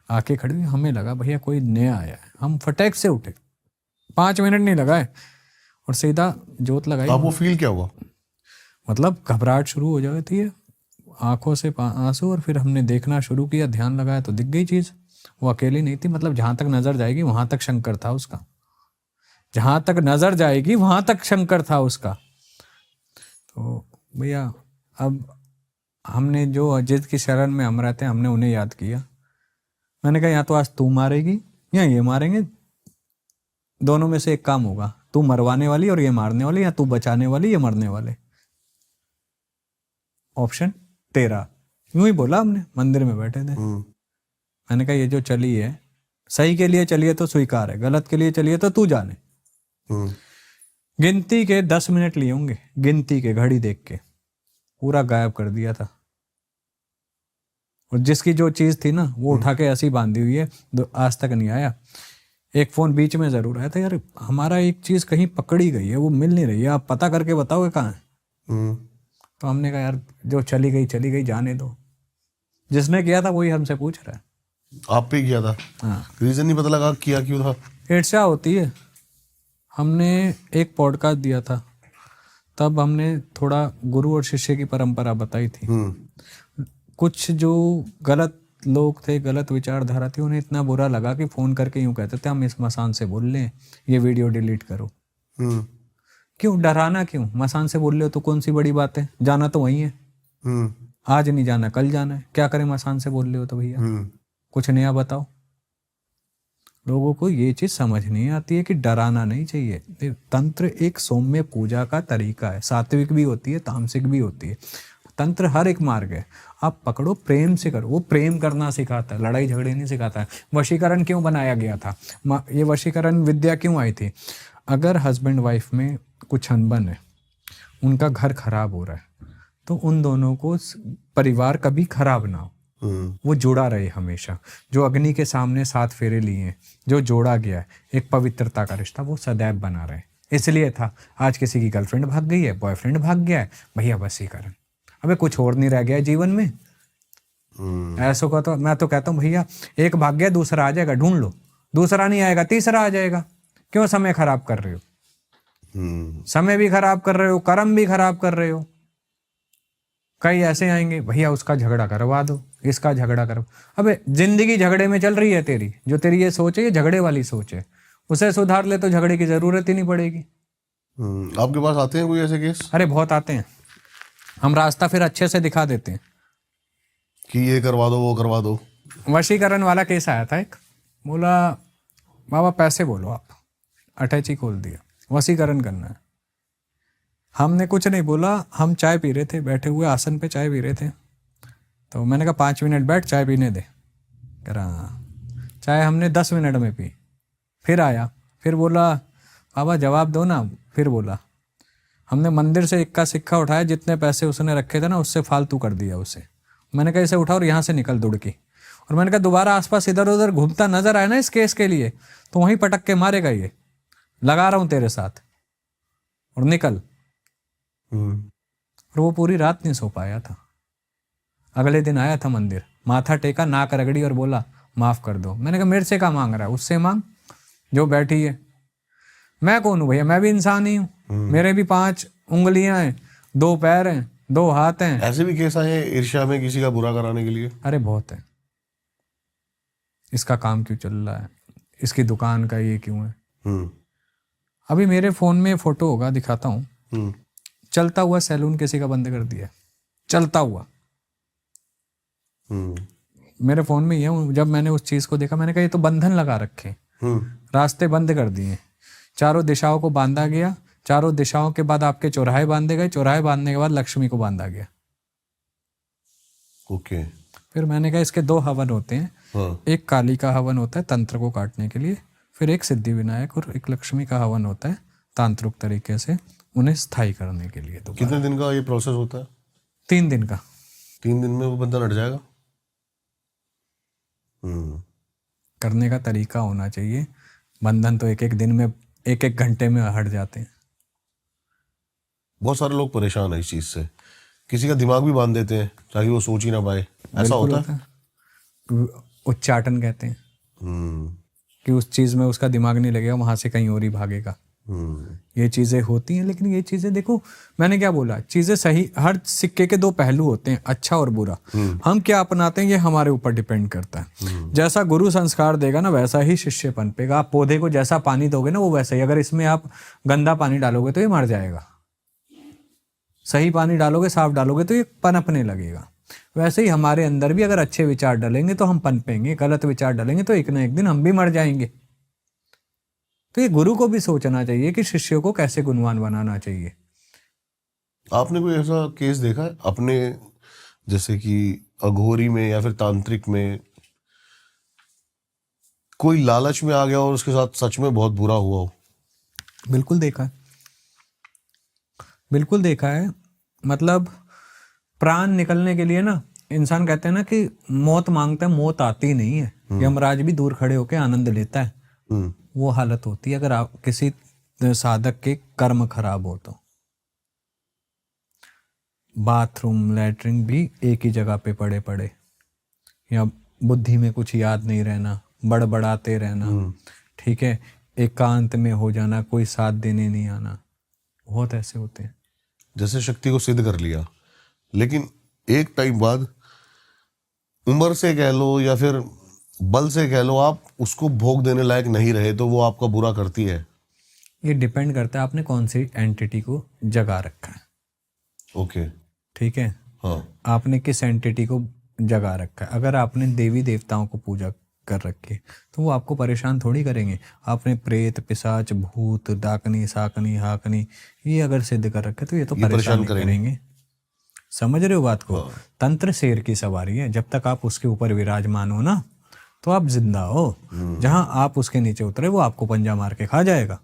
आके खड़ी हुई। हमें लगा भैया कोई नया आया है, हम फटैक से उठे, 5 मिनट नहीं लगाए और सीधा जोत लगाई। तो आपको फील क्या हुआ? मतलब घबराहट शुरू हो जाती है, आंखों से आंसू, और फिर हमने देखना शुरू किया, ध्यान लगाया तो दिख गई चीज। वो अकेली नहीं थी, मतलब जहां तक नजर जाएगी वहां तक शंकर था उसका, जहां तक नजर जाएगी वहां तक शंकर था उसका। तो भैया अब हमने जो अजित की शरण में हम रहते हैं, हमने उन्हें याद किया। मैंने कहा या तो आज तू मारेगी या ये मारेंगे, दोनों में से एक काम होगा, तू मरवाने वाली और ये मारने वाली, या तू बचाने वाली ये मरने वाले, ऑप्शन तेरा। यूं ही बोला हमने, मंदिर में बैठे थे। मैंने कहा ये जो चली है, सही के लिए चली है तो स्वीकार है, गलत के लिए चली है तो तू जाने। गिनती के 10 मिनट लिए होंगे, गिनती के, घड़ी देख के पूरा गायब कर दिया था। और जिसकी जो चीज थी ना वो उठा के ऐसी बांधी हुई है, आज तक नहीं आया। एक फोन बीच में जरूर आया था, यार हमारा एक चीज कहीं पकड़ी गई है, वो मिल नहीं रही है, आप पता करके बताओगे कहाँ है। तो हमने कहा यार जो चली गई जाने दो, जिसने किया था वही हमसे पूछ रहा है। आप पे किया था? हाँ। रीजन नहीं पता लगा किया क्यों था? ईर्ष्या होती है। हमने एक पॉडकास्ट दिया था, तब हमने थोड़ा गुरु और शिष्य की परंपरा बताई थी। कुछ जो गलत लोग थे, गलत विचारधारा थी, उन्हें इतना बुरा लगा कि फोन करके यूं कहते थे हम इस मसान से बोल लें, ये वीडियो डिलीट करो। क्यों डराना, क्यों? मसान से बोल ले हो तो कौन सी बड़ी बात है, जाना तो वही है। आज नहीं जाना कल जाना है, क्या करें मसान से बोल ले हो तो भैया, कुछ नया बताओ। लोगों को ये चीज समझ नहीं आती है कि डराना नहीं चाहिए। तंत्र एक सौम्य पूजा का तरीका है, सात्विक भी होती है, तामसिक भी होती है। तंत्र हर एक मार्ग है, आप पकड़ो, प्रेम से करो। वो प्रेम करना सिखाता है, लड़ाई झगड़े नहीं सिखाता है। वशीकरण क्यों बनाया गया था, ये वशीकरण विद्या क्यों आई थी? अगर हस्बैंड वाइफ में कुछ अनबन है, उनका घर खराब हो रहा है, तो उन दोनों को परिवार कभी खराब ना हो, वो जुड़ा रहे हमेशा। जो अग्नि के सामने 7 फेरे लिए हैं, जो जोड़ा गया है, एक पवित्रता का रिश्ता, वो सदैव बना रहे। इसलिए था। आज किसी की गर्लफ्रेंड भाग गई है, बॉयफ्रेंड भाग गया है, भैया वशीकरण। अबे कुछ और नहीं रह गया है जीवन में। ऐसा का तो मैं तो कहता हूँ भैया, एक भाग गया दूसरा आ जाएगा, ढूंढ लो। दूसरा नहीं आएगा तीसरा आ जाएगा। क्यों समय खराब कर रहे हो? समय भी खराब कर रहे हो, कर्म भी खराब कर रहे हो। कई ऐसे आएंगे, भैया उसका झगड़ा करवा दो, इसका झगड़ा करो। अबे जिंदगी झगड़े में चल रही है तेरी, जो तेरी ये सोच है ये झगड़े वाली सोच है। उसे सुधार ले तो झगड़े की जरूरत ही नहीं पड़ेगी। आपके पास आते हैं कोई ऐसे केस? अरे बहुत आते हैं। हम रास्ता फिर अच्छे से दिखा देते हैं कि ये करवा दो वो करवा दो। वशीकरण वाला केस आया था एक, बोला बाबा पैसे बोलो आप, अटैची खोल दिया, वशीकरण करना है। हमने कुछ नहीं बोला, हम चाय पी रहे थे, बैठे हुए आसन पे चाय पी रहे थे। तो मैंने कहा 5 मिनट बैठ, चाय पीने दे। कह रहा चाय हमने 10 मिनट में पी। फिर आया, फिर बोला बाबा जवाब दो ना। फिर बोला हमने मंदिर से इक्का सिक्का उठाया, जितने पैसे उसने रखे थे ना उससे फालतू कर दिया उसे। मैंने कहा इसे उठा और यहाँ से निकल दुड़ की। और मैंने कहा दोबारा आसपास इधर उधर घूमता नजर आया ना इस केस के लिए तो वहीं पटक के मारेगा ये, लगा रहा हूं तेरे साथ, और निकल। और वो पूरी रात नहीं सो पाया था। अगले दिन आया था मंदिर, माथा टेका, नाक रगड़ी और बोला माफ कर दो। मैंने कहा मेरे से क्या मांग रहा है, उससे मांग जो बैठी है। मैं कौन हूं भैया, मैं भी इंसान ही हूं। मेरे भी 5 उंगलियां हैं, 2 पैर हैं, 2 हाथ हैं। ऐसे भी केस आए हैं ईर्ष्या में किसी का बुरा कराने के लिए? अरे बहुत है। इसका काम क्यों चल रहा है, इसकी दुकान का ये क्यों है। अभी मेरे फोन में फोटो होगा, दिखाता हूँ। चलता हुआ सैलून किसी का बंद कर दिया, चलता हुआ। मेरे फोन में ये, जब मैंने उस चीज को देखा मैंने कहा ये तो बंधन लगा रखे, रास्ते बंद कर दिए, चारों दिशाओं को बांधा गया, चारों दिशाओं के बाद आपके चौराहे बांधे गए, चौराहे बांधने के बाद लक्ष्मी को बांधा गया। ओके। फिर मैंने कहा इसके 2 हवन होते हैं। हाँ। एक काली का हवन होता है तंत्र को काटने के लिए, फिर एक सिद्धि विनायक और एक लक्ष्मी का हवन होता है तांत्रिक तरीके से उन्हें स्थायी करने के लिए। तो कितने दिन का ये प्रोसेस होता है? 3 दिन का। 3 दिन में वो बंधन हट जाएगा? करने का तरीका होना चाहिए। बंधन तो एक दिन में, एक घंटे में हट जाते हैं। बहुत सारे लोग परेशान है इस चीज से, किसी का दिमाग भी बांध देते हैं ताकि वो सोच ही ना पाए। ऐसा होता है? उच्चाटन कहते हैं कि उस चीज में उसका दिमाग नहीं लगेगा, वहां से कहीं और ही भागेगा। ये चीजें होती हैं। लेकिन ये चीजें देखो, मैंने क्या बोला, चीजें सही, हर सिक्के के 2 पहलू होते हैं, अच्छा और बुरा। हम क्या अपनाते हैं ये हमारे ऊपर डिपेंड करता है। जैसा गुरु संस्कार देगा ना वैसा ही शिष्य पनपेगा। आप पौधे को जैसा पानी दोगे ना वो वैसा ही। अगर इसमें आप गंदा पानी डालोगे तो ये मर जाएगा, सही पानी डालोगे, साफ डालोगे तो ये पनपने लगेगा। वैसे ही हमारे अंदर भी अगर अच्छे विचार डालेंगे तो हम पनपेंगे, गलत विचार डालेंगे तो एक ना एक दिन हम भी मर जाएंगे। तो ये गुरु को भी सोचना चाहिए कि शिष्यों को कैसे गुणवान बनाना चाहिए। आपने कोई ऐसा केस देखा है अपने, जैसे कि अघोरी में या फिर तांत्रिक में, कोई लालच में आ गया और उसके साथ सच में बहुत बुरा हुआ हो? बिल्कुल देखा है, बिल्कुल देखा है। मतलब प्राण निकलने के लिए ना, इंसान कहते हैं ना कि मौत मांगता है, मौत आती नहीं है। यमराज भी दूर खड़े होकर आनंद लेता है। वो हालत होती है अगर आप किसी साधक के कर्म खराब हो तो। बाथरूम लैट्रिन भी एक ही जगह पे पड़े पड़े, या बुद्धि में कुछ याद नहीं रहना, बड़बड़ाते रहना, ठीक है, एकांत में हो जाना, कोई साथ देने नहीं आना, बहुत ऐसे होते हैं। जैसे शक्ति को सिद्ध कर लिया, लेकिन एक टाइम बाद उम्र से कह लो या फिर बल से कह लो, आप उसको भोग देने लायक नहीं रहे तो वो आपका बुरा करती है। ये डिपेंड करता है आपने कौन सी एंटिटी को जगा रखा है। ओके, ठीक है। हाँ। आपने किस एंटिटी को जगा रखा है। अगर आपने देवी देवताओं को पूजा कर रखी है तो वो आपको परेशान थोड़ी करेंगे। आपने प्रेत, पिशाच, भूत, डाकनी, साकनी, हाकनी ये अगर सिद्ध कर रखे तो ये तो परेशान करेंगे। समझ रहे हो बात को? हाँ। तंत्र शेर की सवारी है, जब तक आप उसके ऊपर विराजमान हो ना तो आप जिंदा हो। जहां आप उसके नीचे उतरे वो आपको पंजा मार के खा जाएगा।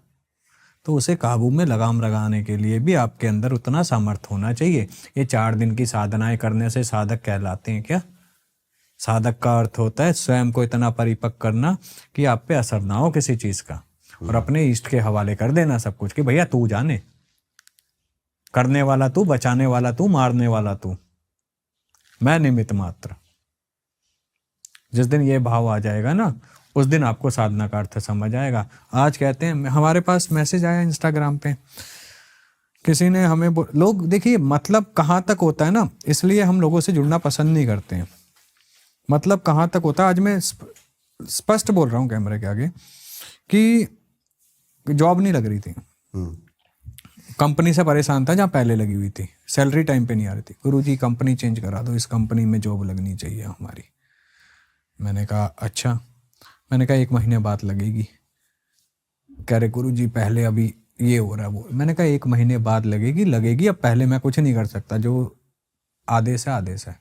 तो उसे काबू में लगाम लगाने के लिए भी आपके अंदर उतना सामर्थ्य होना चाहिए। ये 4 दिन की साधनाएं करने से साधक कहलाते हैं क्या? साधक का अर्थ होता है स्वयं को इतना परिपक्व करना कि आप पे असर ना हो किसी चीज का। और अपने इष्ट के हवाले कर देना सब कुछ कि भैया तू जाने, करने वाला तू, बचाने वाला तू, मारने वाला तू, मैं निमित्त मात्र। जिस दिन ये भाव आ जाएगा ना, उस दिन आपको साधना का अर्थ समझ आएगा। आज कहते हैं, हमारे पास मैसेज आया इंस्टाग्राम पे, किसी ने हमें लोग देखिए मतलब कहाँ तक होता है ना, इसलिए हम लोगों से जुड़ना पसंद नहीं करते हैं। मतलब कहाँ तक होता है, आज मैं स्पष्ट बोल रहा हूँ कैमरे के आगे कि जॉब नहीं लग रही थी, कंपनी से परेशान था जहाँ पहले लगी हुई थी, सैलरी टाइम पे नहीं आ रही थी। गुरुजी कंपनी चेंज करा दो, इस कंपनी में जॉब लगनी चाहिए हमारी। मैंने कहा अच्छा। मैंने कहा 1 महीने बाद लगेगी। कह रहे गुरुजी पहले अभी ये हो रहा है वो। मैंने कहा 1 महीने बाद लगेगी, अब पहले मैं कुछ नहीं कर सकता, जो आदेश है आदेश है।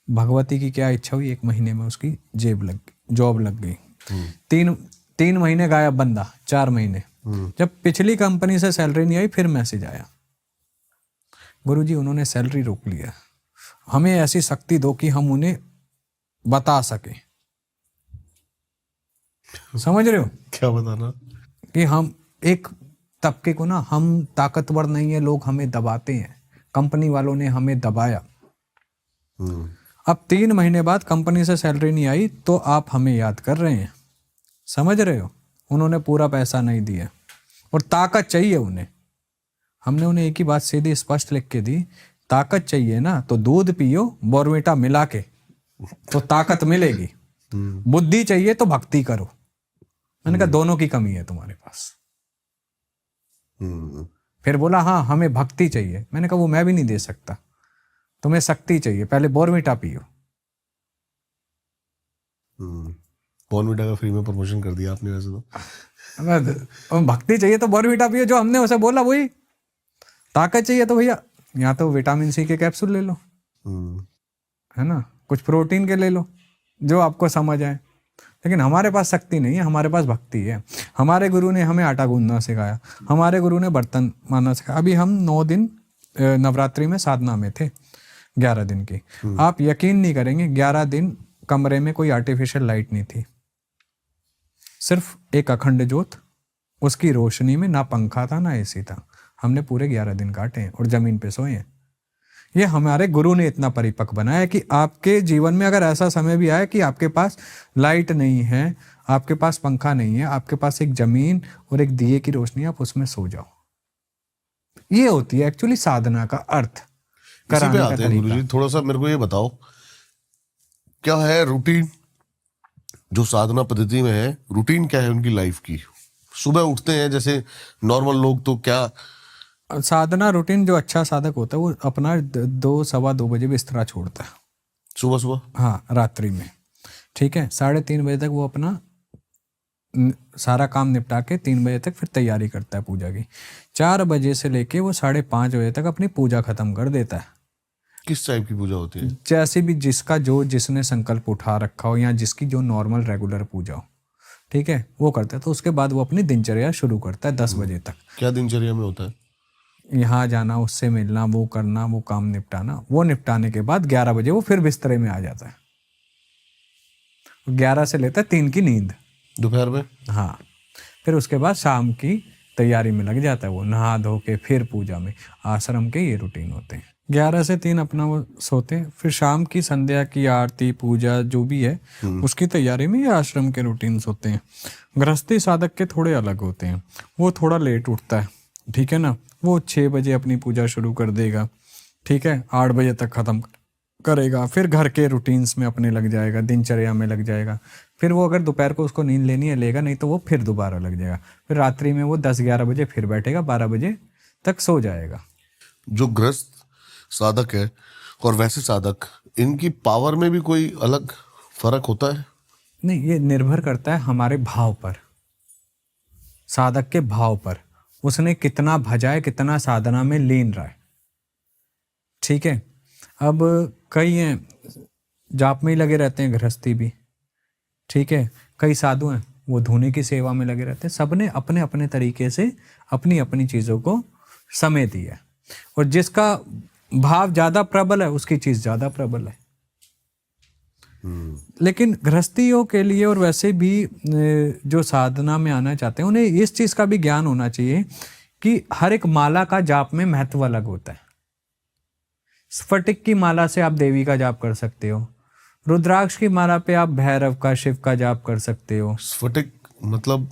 भगवती की क्या इच्छा हुई, 1 महीने में उसकी जॉब लग गई। 3 महीने गायब बंदा, 4 महीने। जब पिछली कंपनी से सैलरी नहीं आई, फिर मैसेज आया, गुरुजी उन्होंने सैलरी रोक लिया, हमें ऐसी शक्ति दो कि हम उन्हें बता सके। समझ रहे हो क्या बताना? कि हम एक तबके को ना, हम ताकतवर नहीं है, लोग हमें दबाते हैं, कंपनी वालों ने हमें दबाया। अब 3 महीने बाद कंपनी से सैलरी नहीं आई तो आप हमें याद कर रहे हैं। समझ रहे हो? उन्होंने पूरा पैसा नहीं दिया और ताकत चाहिए उन्हें। हमने उन्हें एक ही बात सीधी स्पष्ट लिख के दी, ताकत चाहिए ना तो दूध पियो बॉर्नविटा मिला के, तो ताकत मिलेगी। बुद्धि चाहिए तो भक्ति करो। मैंने कहा दोनों की कमी है तुम्हारे पास। फिर बोला हाँ हमें भक्ति चाहिए। मैंने कहा वो मैं भी नहीं दे सकता, तुम्हें शक्ति चाहिए, पहले बॉर्नविटा पियो। बॉर्नविटा का फ्री में प्रमोशन कर दिया आपने वैसे तो। भक्ति चाहिए तो बॉर्नविटा पियो, जो हमने उसे बोला वही। ताकत चाहिए तो भैया या तो विटामिन सी के कैप्सूल ले लो, है ना, कुछ प्रोटीन के ले लो, जो आपको समझ आए। लेकिन हमारे पास शक्ति नहीं है, हमारे पास भक्ति है। हमारे गुरु ने हमें आटा गूंदना सिखाया, हमारे गुरु ने बर्तन मारना सिखाया। अभी हम 9 दिन नवरात्रि में साधना में थे, 11 दिन की। आप यकीन नहीं करेंगे, 11 दिन कमरे में कोई आर्टिफिशियल लाइट नहीं थी, सिर्फ एक अखंड ज्योत, उसकी रोशनी में, ना पंखा था ना एसी था। हमने पूरे 11 दिन काटे हैं और जमीन पे सोए हैं। ये हमारे गुरु ने इतना परिपक्व बनाया कि आपके जीवन में अगर ऐसा समय भी आए कि आपके पास लाइट नहीं है, आपके पास पंखा नहीं है, आपके पास एक जमीन और एक दिए की रोशनी, आप उसमें सो जाओ। ये होती है एक्चुअली साधना का अर्थ कराने का तरीका। गुरुजी थोड़ा सा मेरे को ये बताओ, क्या है रूटीन जो साधना पद्धति में है, रूटीन क्या है उनकी लाइफ की? सुबह उठते हैं जैसे नॉर्मल लोग, तो क्या साधना रूटीन? जो अच्छा साधक होता है वो अपना 2 सवा 2 बजे बिस्तरा छोड़ता है सुबह? हाँ, रात्रि में, ठीक है। 3:30 बजे तक वो अपना सारा काम निपटा के 3 बजे तक फिर तैयारी करता है पूजा की। 4 बजे से लेके वो 5:30 बजे तक अपनी पूजा खत्म कर देता है। किस टाइप की पूजा होती है? जैसे भी जिसने संकल्प उठा रखा हो या जिसकी जो नॉर्मल रेगुलर पूजा हो, ठीक है, वो करता है। तो उसके बाद वो अपनी दिनचर्या शुरू करता है 10 बजे तक। क्या दिनचर्या में होता है? यहाँ जाना, उससे मिलना, वो करना, वो काम निपटाना। वो निपटाने के बाद 11 बजे वो फिर बिस्तरे में आ जाता है। 11 से लेता है 3 की नींद दोपहर में। हाँ, फिर उसके बाद शाम की तैयारी में लग जाता है। वो नहा धो के फिर पूजा में। आश्रम के ये रूटीन होते हैं। 11 से 3 अपना वो सोते हैं, फिर शाम की संध्या की आरती पूजा जो भी है उसकी तैयारी में ये आश्रम के रूटीन्स होते हैं। गृहस्थी साधक के थोड़े अलग होते हैं। वो थोड़ा लेट उठता है, ठीक है ना, वो 6 बजे अपनी पूजा शुरू कर देगा, ठीक है, 8 बजे तक ख़त्म करेगा। फिर घर के रूटीन्स में अपने लग जाएगा, दिनचर्या में लग जाएगा। फिर वो अगर दोपहर को उसको नींद लेनी है लेगा, नहीं तो वो फिर दोबारा लग जाएगा। फिर रात्रि में वो 10-11 बजे फिर बैठेगा, 12 बजे तक सो जाएगा। जो गृहस्थ साधक है और वैसे साधक, इनकी पावर में भी कोई अलग फर्क होता है? नहीं, ये निर्भर करता है हमारे भाव पर, साधक के भाव पर। उसने कितना भजा है, कितना साधना में लीन रहा है, ठीक है। अब कई हैं जाप में ही लगे रहते हैं, गृहस्थी भी, ठीक है। कई साधु हैं वो धोने की सेवा में लगे रहते हैं। सबने अपने अपने तरीके से अपनी अपनी चीज़ों को समय दिया है, और जिसका भाव ज़्यादा प्रबल है उसकी चीज़ ज़्यादा प्रबल है। लेकिन गृहस्थियों के लिए और वैसे भी जो साधना में आना चाहते हैं उन्हें इस चीज का भी ज्ञान होना चाहिए कि हर एक माला का जाप में महत्व अलग होता है। स्फटिक की माला से आप देवी का जाप कर सकते हो, रुद्राक्ष की माला पे आप भैरव का, शिव का जाप कर सकते हो। स्फटिक मतलब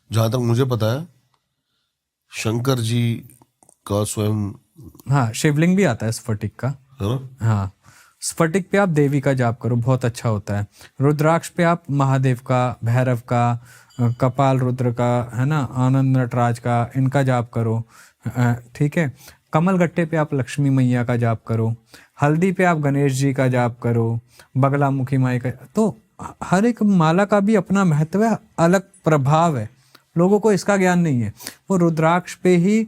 जहां तक मुझे पता है शंकर जी का स्वयं, हाँ, शिवलिंग भी आता है स्फटिक का, है ना? हाँ। स्फटिक पे आप देवी का जाप करो, बहुत अच्छा होता है। रुद्राक्ष पे आप महादेव का, भैरव का, कपाल रुद्र का, है ना, आनंद नटराज का, इनका जाप करो, ठीक है। कमल गट्टे पे आप लक्ष्मी मैया का जाप करो, हल्दी पे आप गणेश जी का जाप करो, बगलामुखी माई का। तो हर एक माला का भी अपना महत्व है, अलग प्रभाव है। लोगों को इसका ज्ञान नहीं है, वो रुद्राक्ष पे ही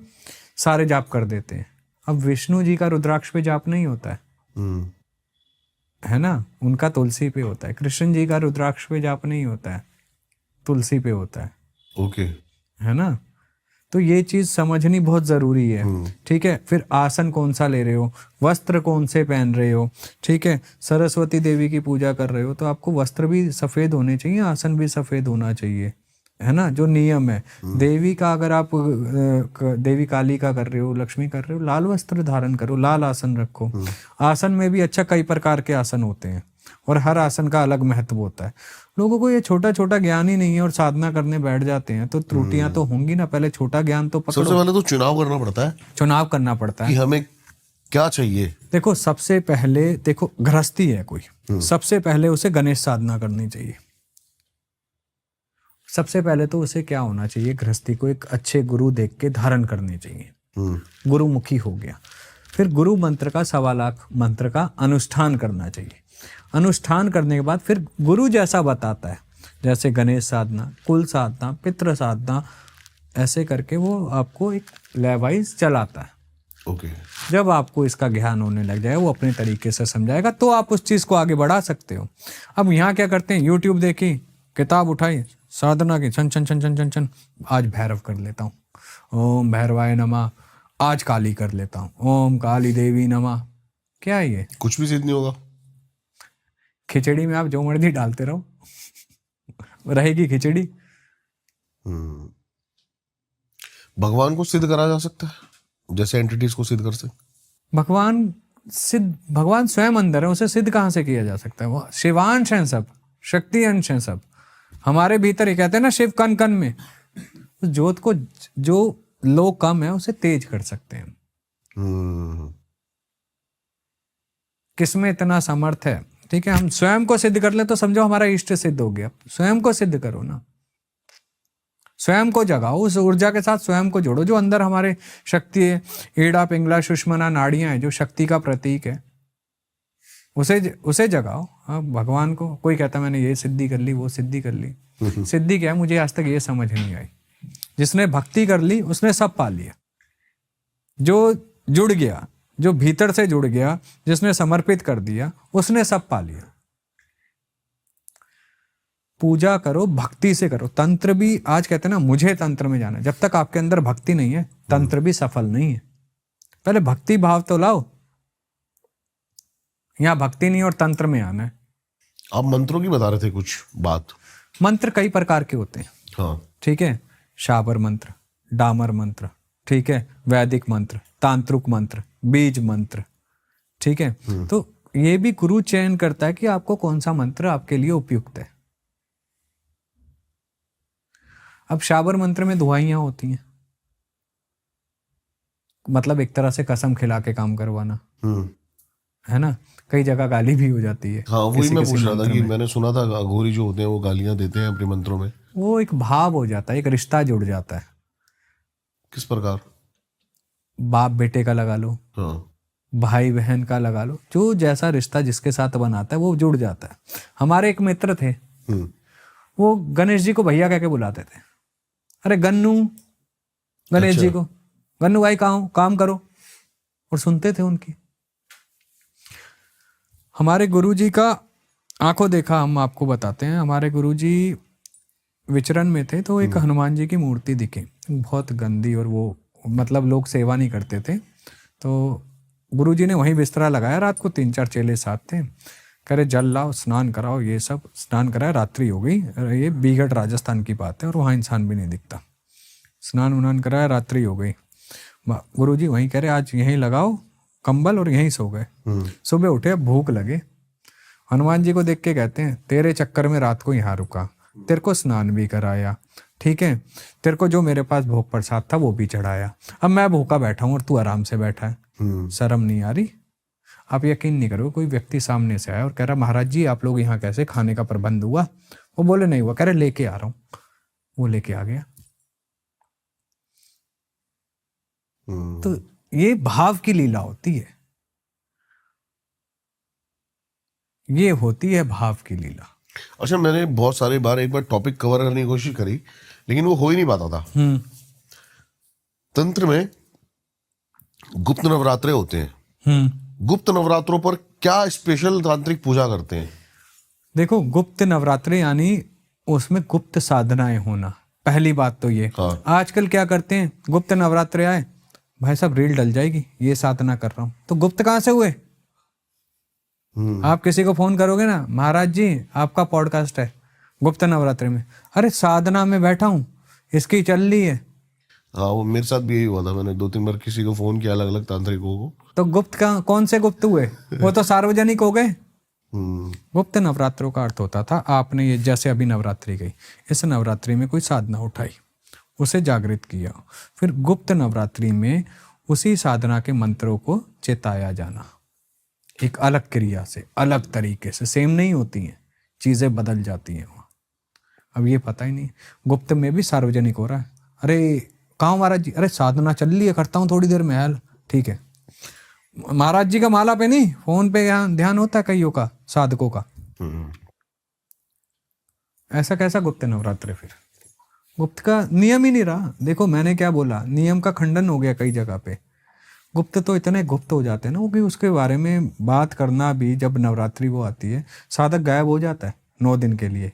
सारे जाप कर देते हैं। अब विष्णु जी का रुद्राक्ष पे जाप नहीं होता है ना, उनका तुलसी पे होता है। कृष्ण जी का रुद्राक्ष पे जाप नहीं होता है, तुलसी पे होता है। ओके, है ना, तो ये चीज समझनी बहुत जरूरी है, ठीक है। फिर आसन कौन सा ले रहे हो, वस्त्र कौन से पहन रहे हो, ठीक है। सरस्वती देवी की पूजा कर रहे हो तो आपको वस्त्र भी सफेद होने चाहिए, आसन भी सफेद होना चाहिए, है ना, जो नियम है। देवी का अगर आप देवी काली का कर रहे हो, लक्ष्मी कर रहे हो, लाल वस्त्र धारण करो, लाल आसन रखो। आसन में भी अच्छा कई प्रकार के आसन होते हैं और हर आसन का अलग महत्व होता है। लोगों को ये छोटा छोटा ज्ञान ही नहीं है और साधना करने बैठ जाते हैं तो त्रुटियां तो होंगी ना। पहले छोटा ज्ञान तो पकड़ो। सबसे पहले तो चुनाव करना पड़ता है, चुनाव करना पड़ता कि है हमें क्या चाहिए। देखो, सबसे पहले देखो, गृहस्थी है कोई, सबसे पहले उसे गणेश साधना करनी चाहिए। सबसे पहले तो उसे क्या होना चाहिए, गृहस्थी को एक अच्छे गुरु देख के धारण करने चाहिए, गुरुमुखी हो गया। फिर गुरु मंत्र का 1.25 लाख मंत्र का अनुष्ठान करना चाहिए। अनुष्ठान करने के बाद फिर गुरु जैसा बताता है, जैसे गणेश साधना, कुल साधना, पितृ साधना, ऐसे करके वो आपको एक लेवाइज चलाता है। ओके। जब आपको इसका ज्ञान होने लग जाए, वो अपने तरीके से समझाएगा, तो आप उस चीज को आगे बढ़ा सकते हो। अब यहाँ क्या करते हैं, यूट्यूब देखी, किताब उठाई साधना की, छन छन छन छन छन छन, आज भैरव कर लेता हूँ, ओम भैरवाय नमः, आज काली कर लेता हूँ, ओम काली देवी नमः। क्या है ये? कुछ भी सिद्ध नहीं होगा। खिचड़ी में आप जो मर्जी डालते रहो, रहेगी खिचड़ी। भगवान को सिद्ध करा जा सकता है जैसे एंटिटीज को सिद्ध कर सकते। भगवान स्वयं अंदर है, उसे सिद्ध कहाँ से किया जा सकता है? वो शिवांश हैं सब, शक्ति अंश हैं सब हमारे भीतर। ये कहते हैं ना, शिव कण कण में। उस ज्योत को जो लो कम है उसे तेज कर सकते हैं। किसमें इतना समर्थ है, ठीक है। हम स्वयं को सिद्ध कर ले तो समझो हमारा इष्ट सिद्ध हो गया। स्वयं को सिद्ध करो ना, स्वयं को जगाओ, उस ऊर्जा के साथ स्वयं को जोड़ो जो अंदर हमारे शक्ति है। ईड़ा, पिंगला, सुषमना नाड़ियां है जो शक्ति का प्रतीक है, उसे जगाओ। हाँ, भगवान को कोई कहता मैंने ये सिद्धि कर ली, वो सिद्धि कर ली। सिद्धि क्या है, मुझे आज तक ये समझ नहीं आई। जिसने भक्ति कर ली उसने सब पा लिया। जो जुड़ गया, जो भीतर से जुड़ गया, जिसने समर्पित कर दिया, उसने सब पा लिया। पूजा करो, भक्ति से करो। तंत्र भी आज कहते हैं ना, मुझे तंत्र में जाना है। जब तक आपके अंदर भक्ति नहीं है, तंत्र भी सफल नहीं है। पहले भक्ति भाव तो लाओ। यहाँ भक्ति नहीं और तंत्र में आना है। आप मंत्रों की बता रहे थे कुछ बात। मंत्र कई प्रकार के होते हैं, हाँ, ठीक है। शाबर मंत्र, डामर मंत्र, ठीक है, वैदिक मंत्र, तांत्रिक मंत्र, बीज मंत्र, ठीक है। तो ये भी गुरु चयन करता है कि आपको कौन सा मंत्र आपके लिए उपयुक्त है। अब शाबर मंत्र में दुआइयां होती हैं, मतलब एक तरह से कसम खिला के काम करवाना, है ना। कई जगह गाली भी हो जाती है। हाँ, वही मैं पूछ रहा था कि मैंने सुना था अघोरी जो होते हैं वो गालियां देते हैं अपने मंत्रों में। वो एक भाव हो जाता है, एक रिश्ता जुड़ जाता है। किस प्रकार? बाप बेटे का लगा लो, हाँ, भाई बहन का लगा लो, जो जैसा रिश्ता जिसके साथ बनाता है वो जुड़ जाता है। हमारे एक मित्र थे, वो गणेश जी को भैया कह के बुलाते थे। अरे गन्नू, गणेश जी को, गन्नू भाई काम करो, और सुनते थे उनकी। हमारे गुरुजी का आंखों देखा हम आपको बताते हैं। हमारे गुरुजी विचरण में थे तो एक हनुमान जी की मूर्ति दिखी, बहुत गंदी, और वो मतलब लोग सेवा नहीं करते थे। तो गुरुजी ने वहीं बिस्तरा लगाया, रात को 3-4 चेले साथ थे। कह रहे जल लाओ, स्नान कराओ, ये सब स्नान कराया, रात्रि हो गई, ये बीघट राजस्थान की बात है और वहाँ इंसान भी नहीं दिखता। स्नान उनान कराया, रात्रि हो गई। गुरुजी वहीं कह रहे आज यहीं लगाओ कंबल और यहीं सो गए। सुबह उठे, भूख लगे, हनुमान जी को देख के कहते हैं तेरे चक्कर में रात को यहाँ रुका, तेरे को स्नान भी कराया, ठीक है, तेरे को जो मेरे पास भोग प्रसाद था वो भी चढ़ाया, अब मैं भूखा बैठा हूँ और तू आराम से बैठा है, शर्म नहीं आ रही? आप यकीन नहीं करोगे, कोई व्यक्ति सामने से आया और कह रहा महाराज जी आप लोग यहाँ कैसे, खाने का प्रबंध हुआ? वो बोले नहीं हुआ। कह रहे लेके आ रहा हूँ। वो लेके आ गया। तो ये भाव की लीला होती है, ये होती है भाव की लीला। अच्छा, मैंने बहुत सारे बार एक बार टॉपिक कवर करने की कोशिश करी लेकिन वो हो ही नहीं पाता था। तंत्र में गुप्त नवरात्रे होते हैं। गुप्त नवरात्रों पर क्या स्पेशल तांत्रिक पूजा करते हैं? देखो, गुप्त नवरात्रे यानी उसमें गुप्त साधनाएं होना, पहली बात तो ये। हाँ। आजकल क्या करते हैं, गुप्त नवरात्रे आए, भाई साहब रील डल जाएगी, ये साधना कर रहा हूं, तो गुप्त कहां से हुए? आप किसी को फोन करोगे ना, महाराज जी आपका पॉडकास्ट है गुप्त नवरात्रि में, अरे साधना में बैठा हूं, इसकी चल रही है। हाँ, वो मेरे साथ भी यही हुआ था। मैंने 2-3 बार किसी को फोन किया, अलग अलग तांत्रिकों को। तो गुप्त का कौन से गुप्त हुए? वो तो सार्वजनिक हो गए। गुप्त नवरात्रों का अर्थ होता था आपने ये, जैसे अभी नवरात्रि गई, इस नवरात्रि में कोई साधना उठाई, उसे जागृत किया, फिर गुप्त नवरात्रि में उसी साधना के मंत्रों को चेताया जाना, एक अलग क्रिया से, अलग तरीके से, सेम नहीं होती हैं, चीजें बदल जाती हैं वहाँ। अब ये पता ही नहीं, गुप्त में भी सार्वजनिक हो रहा है। अरे कहाँ महाराज जी? अरे साधना चल रही है, करता हूँ थोड़ी देर में, हाल ठीक है। महाराज जी का माला पे नहीं, फोन पे ध्यान होता है कईयों का, साधकों का। ऐसा कैसा गुप्त नवरात्र? फिर गुप्त का नियम ही नहीं रहा। देखो मैंने क्या बोला, नियम का खंडन हो गया कई जगह पे। गुप्त तो इतने गुप्त हो जाते हैं ना वो, कि उसके बारे में बात करना भी, जब नवरात्रि वो आती है साधक गायब हो जाता है 9 दिन के लिए,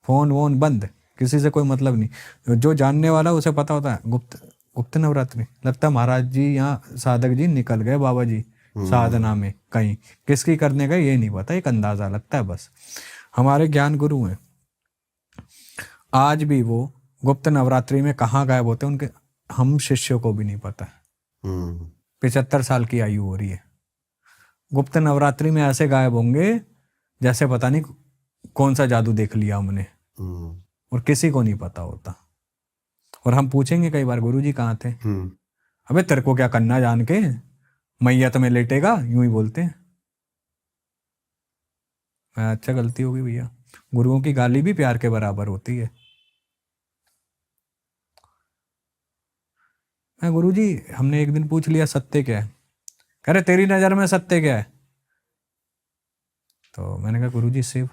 फोन वोन बंद, किसी से कोई मतलब नहीं। जो जानने वाला उसे पता होता है गुप्त नवरात्रि, लगता है महाराज जी यहाँ साधक जी निकल गए, बाबा जी साधना में कहीं, किसकी करने गए ये नहीं पता, एक अंदाजा लगता है बस। हमारे ज्ञान गुरु हैं, आज भी वो गुप्त नवरात्रि में कहाँ गायब होते हैं, उनके हम शिष्यों को भी नहीं पता। 75 साल की आयु हो रही है, गुप्त नवरात्रि में ऐसे गायब होंगे जैसे पता नहीं कौन सा जादू देख लिया हमने, और किसी को नहीं पता होता। और हम पूछेंगे कई बार, गुरुजी कहाँ थे? अबे तेरे को क्या करना जान के, मैया तुम्हें लेटेगा, यूं ही बोलते हैं। अच्छा गलती होगी भैया, गुरुओं की गाली भी प्यार के बराबर होती है। मैं गुरुजी, हमने एक दिन पूछ लिया सत्य क्या है? कह रहे तेरी नजर में सत्य क्या है? तो मैंने कहा गुरुजी शिव।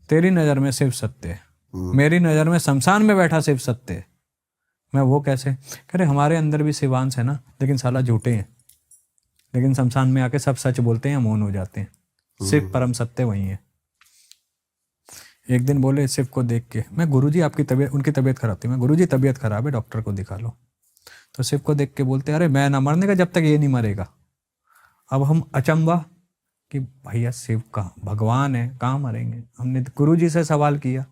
तेरी नजर में शिव सत्य है, मेरी नजर में शमशान में बैठा शिव सत्य है। मैं वो कैसे? कह रहे हमारे अंदर भी शिवांश है ना, लेकिन साला झूठे हैं, लेकिन शमशान में आके सब सच बोलते हैं, मौन हो जाते हैं। शिव परम सत्य वही है। एक दिन बोले शिव को देख के, मैं गुरुजी आपकी तबीयत, उनकी तबीयत खराब थी, मैं गुरुजी तबीयत खराब है, डॉक्टर को दिखा लो। तो शिव को देख के बोलते अरे मैं ना मरने का जब तक ये नहीं मरेगा। अब हम अचंबा कि भैया शिव का भगवान है, कहाँ मरेंगे। हमने गुरुजी से सवाल किया,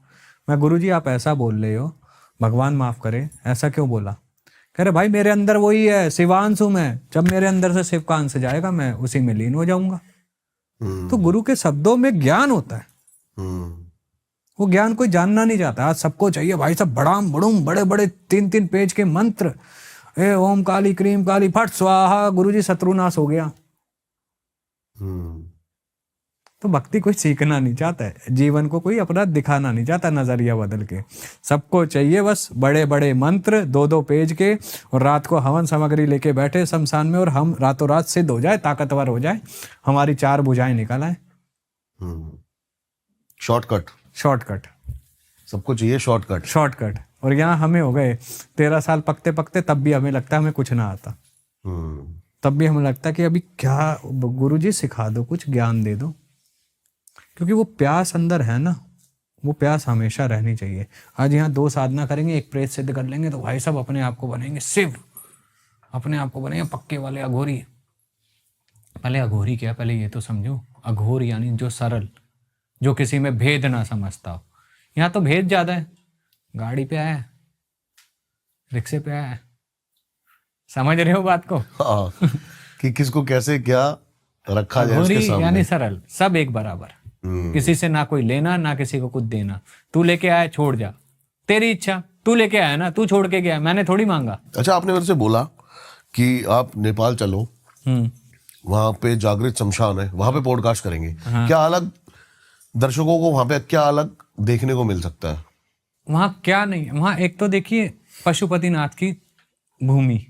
मैं गुरुजी आप ऐसा बोल रहे हो, भगवान माफ करे, ऐसा क्यों बोला? कह रहे भाई मेरे अंदर वही है, शिवांश हूं मैं, जब मेरे अंदर से शिव का अंश जाएगा मैं उसी में लीन हो जाऊंगा। तो गुरु के शब्दों में ज्ञान होता है, वो ज्ञान कोई जानना नहीं चाहता। आज सबको चाहिए भाई सब बड़ाम बड़ूम, बड़े बड़े 3-3 पेज के मंत्र, ए ओम काली क्रीम काली फट स्वाहा, गुरुजी शत्रुनाश हो गया। तो भक्ति कोई सीखना नहीं चाहता है, जीवन को कोई अपना दिखाना नहीं चाहता नजरिया बदल के। सबको चाहिए बस बड़े बड़े मंत्र 2-2 पेज के, और रात को हवन सामग्री लेके बैठे शमशान में, और हम रातों रात सिद्ध हो जाए, ताकतवर हो जाए, हमारी 4 भुजाएं निकल आए। शॉर्टकट सबको चाहिए, शॉर्टकट। और यहाँ हमें हो गए 13 साल पकते पकते, तब भी हमें लगता है हमें कुछ ना आता। तब भी हमें लगता है कि अभी क्या गुरुजी सिखा दो, कुछ ज्ञान दे दो, क्योंकि वो प्यास अंदर है ना, वो प्यास हमेशा रहनी चाहिए। आज यहाँ 2 साधना करेंगे, एक प्रेत सिद्ध कर लेंगे, तो भाई साहब अपने आप को बनेंगे शिव, अपने आप को बनेंगे पक्के वाले अघोरी। पहले अघोरी क्या, पहले ये तो समझो। अघोर यानी जो सरल, जो किसी में भेद ना समझता हो। यहाँ तो भेद ज्यादा है, गाड़ी पे आया, रिक्शे पे आया, समझ रहे हो बात को? हाँ, कि किसको कैसे क्या रखा जाए उसके अघोरी सामने। यानी सरल, सब एक बराबर, किसी से ना कोई लेना ना किसी को कुछ देना। तू लेके आया, छोड़ जा, तेरी इच्छा, तू लेके आया ना, तू छोड़ के गया, मैंने थोड़ी मांगा। अच्छा, आपने मेरे से बोला कि आप नेपाल चलो, वहां पे जागृत शमशान है, वहां पे पॉडकास्ट करेंगे। क्या अलग दर्शकों को वहां पे क्या अलग देखने को मिल सकता है? वहां क्या नहीं है, वहां एक तो देखिए पशुपतिनाथ की भूमि,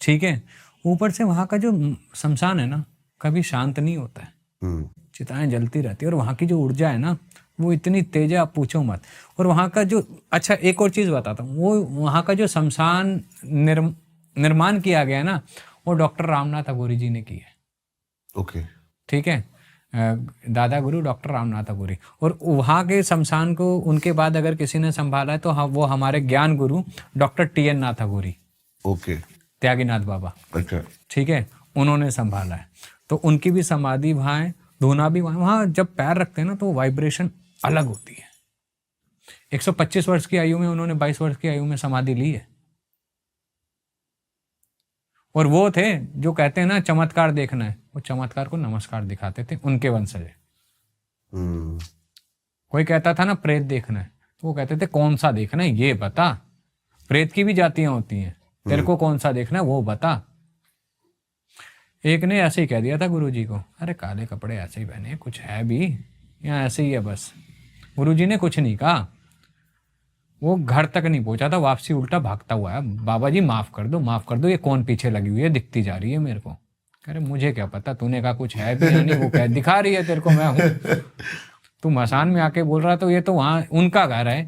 ठीक है, ऊपर से वहां का जो शमशान है ना, कभी शांत नहीं होता है, चिताएं जलती रहती है, और वहां की जो ऊर्जा है ना, वो इतनी तेज है आप पूछो मत। और वहां का जो, अच्छा एक और चीज बताता हूँ, वो वहां का जो शमशान निर्माण किया गया है ना, वो डॉक्टर रामनाथ अघोरी जी ने किया है। ओके, ठीक है, दादा गुरु डॉक्टर रामनाथ अघोरी। और वहाँ के शमशान को उनके बाद अगर किसी ने संभाला है तो वो हमारे ज्ञान गुरु डॉक्टर टी.एन. नाथ अघोरी, ओके, त्यागीनाथ बाबा, अच्छा, ठीक है, उन्होंने संभाला है। तो उनकी भी समाधि वहाँ है, धूना भी वहाँ जब पैर रखते हैं ना तो वाइब्रेशन अलग होती है। 125 वर्ष की आयु में उन्होंने 22 वर्ष की आयु में समाधि ली है। और वो थे जो कहते हैं ना चमत्कार देखना है, वो चमत्कार को नमस्कार दिखाते थे, उनके वंशज है। कोई कहता था ना प्रेत देखना है, तो वो कहते थे कौन सा देखना है ये बता, प्रेत की भी जातियां होती हैं, तेरे को कौन सा देखना है वो बता। एक ने ऐसे ही कह दिया था गुरुजी को, अरे काले कपड़े ऐसे ही पहने, कुछ है भी या ऐसे ही है बस। गुरुजी ने कुछ नहीं कहा, वो घर तक नहीं पहुंचा था, वापसी उल्टा भागता हुआ है, बाबा जी माफ कर दो, ये कौन पीछे लगी हुई है, दिखती जा रही है मेरे को। अरे मुझे क्या पता, तूने कहा कुछ है भी या नहीं, वो कह दिखा रही है तेरे को मैं हूँ। तू मसान में आके बोल रहा, तो ये तो वहाँ उनका घर है,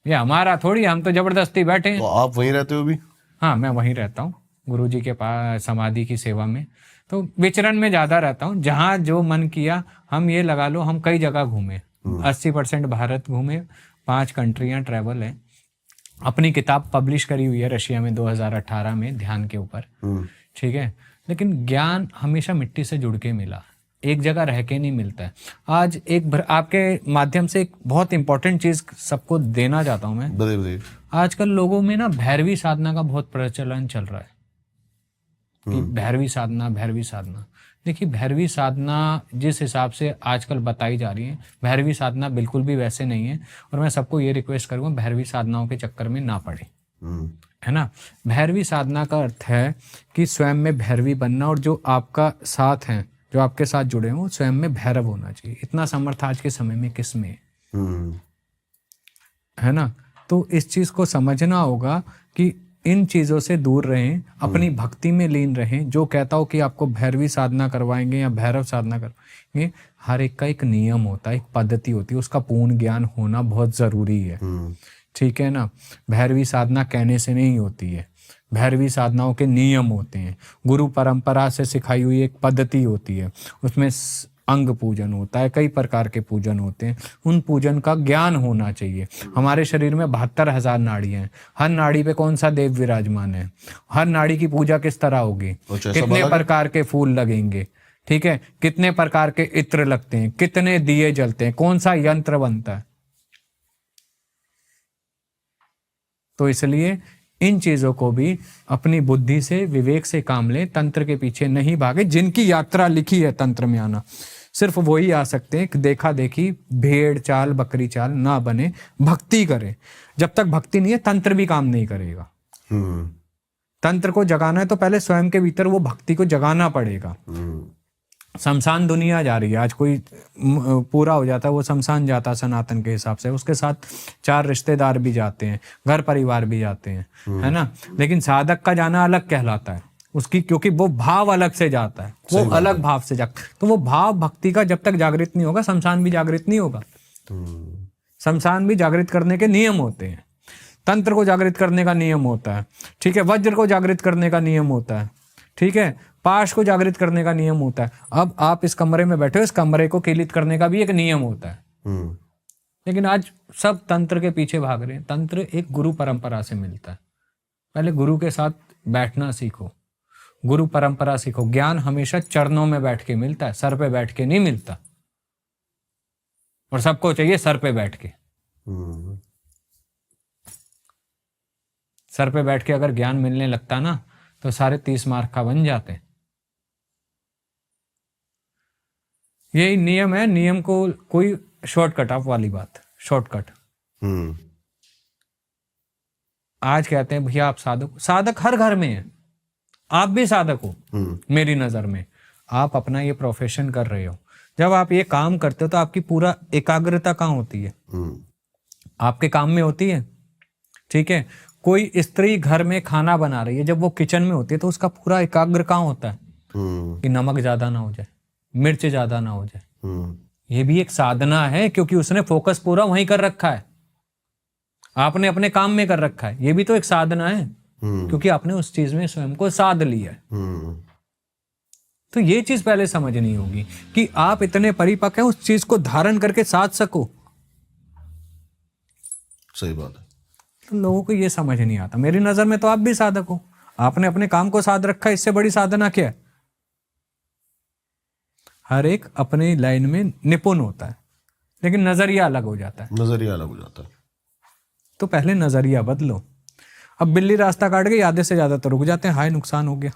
ये हमारा थोड़ी, हम तो जबरदस्ती बैठे हैं। तो आप वहीं रहते हो भी? हाँ, मैं वहीं रहता हूँ, गुरुजी के पास समाधि की सेवा में, तो विचरण में ज़्यादा रहता हूँ। जहाँ जो मन किया, हम ये लगा लो हम कई जगह घूमे, 80% भारत घूमे, 5 कंट्रियाँ ट्रैवल है। अपनी किताब पब्लिश करी हुई है रशिया में 2018 में ध्यान के ऊपर, ठीक है। लेकिन ज्ञान हमेशा मिट्टी से जुड़ के मिला, एक जगह रह के नहीं मिलता है। आज एक आपके माध्यम से एक बहुत इंपॉर्टेंट चीज सबको देना चाहता हूं मैं। बताइए। आजकल लोगों में ना भैरवी साधना का बहुत प्रचलन चल रहा है कि भैरवी साधना। देखिए, भैरवी साधना जिस हिसाब से आजकल बताई जा रही है, भैरवी साधना बिल्कुल भी वैसे नहीं है। और मैं सबको ये रिक्वेस्ट करूँगा, भैरवी साधनाओं के चक्कर में ना पड़े, है ना। भैरवी साधना का अर्थ है कि स्वयं में भैरवी बनना, और जो आपका साथ हैं, जो आपके साथ जुड़े हों, स्वयं में भैरव होना चाहिए। इतना समर्थ आज के समय में किस में है ना। तो इस चीज़ को समझना होगा कि इन चीज़ों से दूर रहें, अपनी भक्ति में लीन रहें। जो कहता हो कि आपको भैरवी साधना करवाएंगे या भैरव साधना करवाएंगे, हर एक का एक नियम होता है, एक पद्धति होती है, उसका पूर्ण ज्ञान होना बहुत ज़रूरी है, ठीक है ना। भैरवी साधना कहने से नहीं होती है, भैरवी साधनाओं के नियम होते हैं, गुरु परंपरा से सिखाई हुई एक पद्धति होती है, उसमें अंग पूजन होता है, कई प्रकार के पूजन होते हैं, उन पूजन का ज्ञान होना चाहिए। हमारे शरीर में 72,000 नाड़ियां हैं, हर नाड़ी पे कौन सा देव विराजमान है, हर नाड़ी की पूजा किस तरह होगी, कितने प्रकार के फूल लगेंगे, ठीक है, कितने प्रकार के इत्र लगते हैं, कितने दिए जलते हैं, कौन सा यंत्र बनता है। तो इसलिए इन चीजों को भी अपनी बुद्धि से, विवेक से काम ले, तंत्र के पीछे नहीं भागे। जिनकी यात्रा लिखी है तंत्र में आना, सिर्फ वही आ सकते हैं। देखा देखी, भेड़ चाल बकरी चाल ना बने, भक्ति करे। जब तक भक्ति नहीं है, तंत्र भी काम नहीं करेगा। तंत्र को जगाना है तो पहले स्वयं के भीतर वो भक्ति को जगाना पड़ेगा। शमशान दुनिया जा रही है, आज कोई पूरा हो जाता है वो शमशान जाता सनातन के हिसाब से, उसके साथ 4 रिश्तेदार भी जाते हैं, घर परिवार भी जाते हैं, है ना। लेकिन साधक का जाना अलग कहलाता है उसकी, क्योंकि वो भाव अलग से जाता है, वो अलग भाव से जाता है। तो वो भाव भक्ति का जब तक जागृत नहीं होगा, शमशान भी जागृत नहीं होगा। शमशान भी जागृत करने के नियम होते हैं, तंत्र को जागृत करने का नियम होता है, ठीक है, वज्र को जागृत करने का नियम होता है, ठीक है, पाश को जागृत करने का नियम होता है। अब आप इस कमरे में बैठे हो, इस कमरे को कीलित करने का भी एक नियम होता है। लेकिन आज सब तंत्र के पीछे भाग रहे हैं। तंत्र एक गुरु परंपरा से मिलता है। पहले गुरु के साथ बैठना सीखो, गुरु परंपरा सीखो। ज्ञान हमेशा चरणों में बैठ के मिलता है, सर पे बैठ के नहीं मिलता। और सबको चाहिए सर पे बैठ के। सर पे बैठ के अगर ज्ञान मिलने लगता ना तो सारे 30 मार्क का बन जाते। यही नियम है, नियम को कोई शॉर्टकट, आप वाली बात, शॉर्टकट। आज कहते हैं भैया आप साधक, साधक हर घर में है, आप भी साधक हो मेरी नजर में। आप अपना ये प्रोफेशन कर रहे हो, जब आप ये काम करते हो तो आपकी पूरा एकाग्रता कहाँ होती है? आपके काम में होती है। ठीक है, कोई स्त्री घर में खाना बना रही है, जब वो किचन में होती है तो उसका पूरा एकाग्र कहाँ होता है कि नमक ज्यादा ना हो जाए, मिर्च ज्यादा ना हो जाए। ये भी एक साधना है, क्योंकि उसने फोकस पूरा वहीं कर रखा है, आपने अपने काम में कर रखा है। ये भी तो एक साधना है, क्योंकि आपने उस चीज में स्वयं को साध लिया है। तो ये चीज पहले समझनी होगी कि आप इतने परिपक्व हैं उस चीज को धारण करके साध सको। सही बात है। तो लोगों को ये समझ नहीं आता। मेरी नजर में तो आप भी साधक हो, आपने अपने काम को साध रखा है, इससे बड़ी साधना क्या है? हर एक अपने लाइन में निपुण होता है, लेकिन नजरिया अलग हो जाता है। नजरिया अलग हो जाता है। तो पहले नजरिया बदलो। अब बिल्ली रास्ता काट गई, आधे से ज्यादा तो रुक जाते हैं, हाय नुकसान हो गया।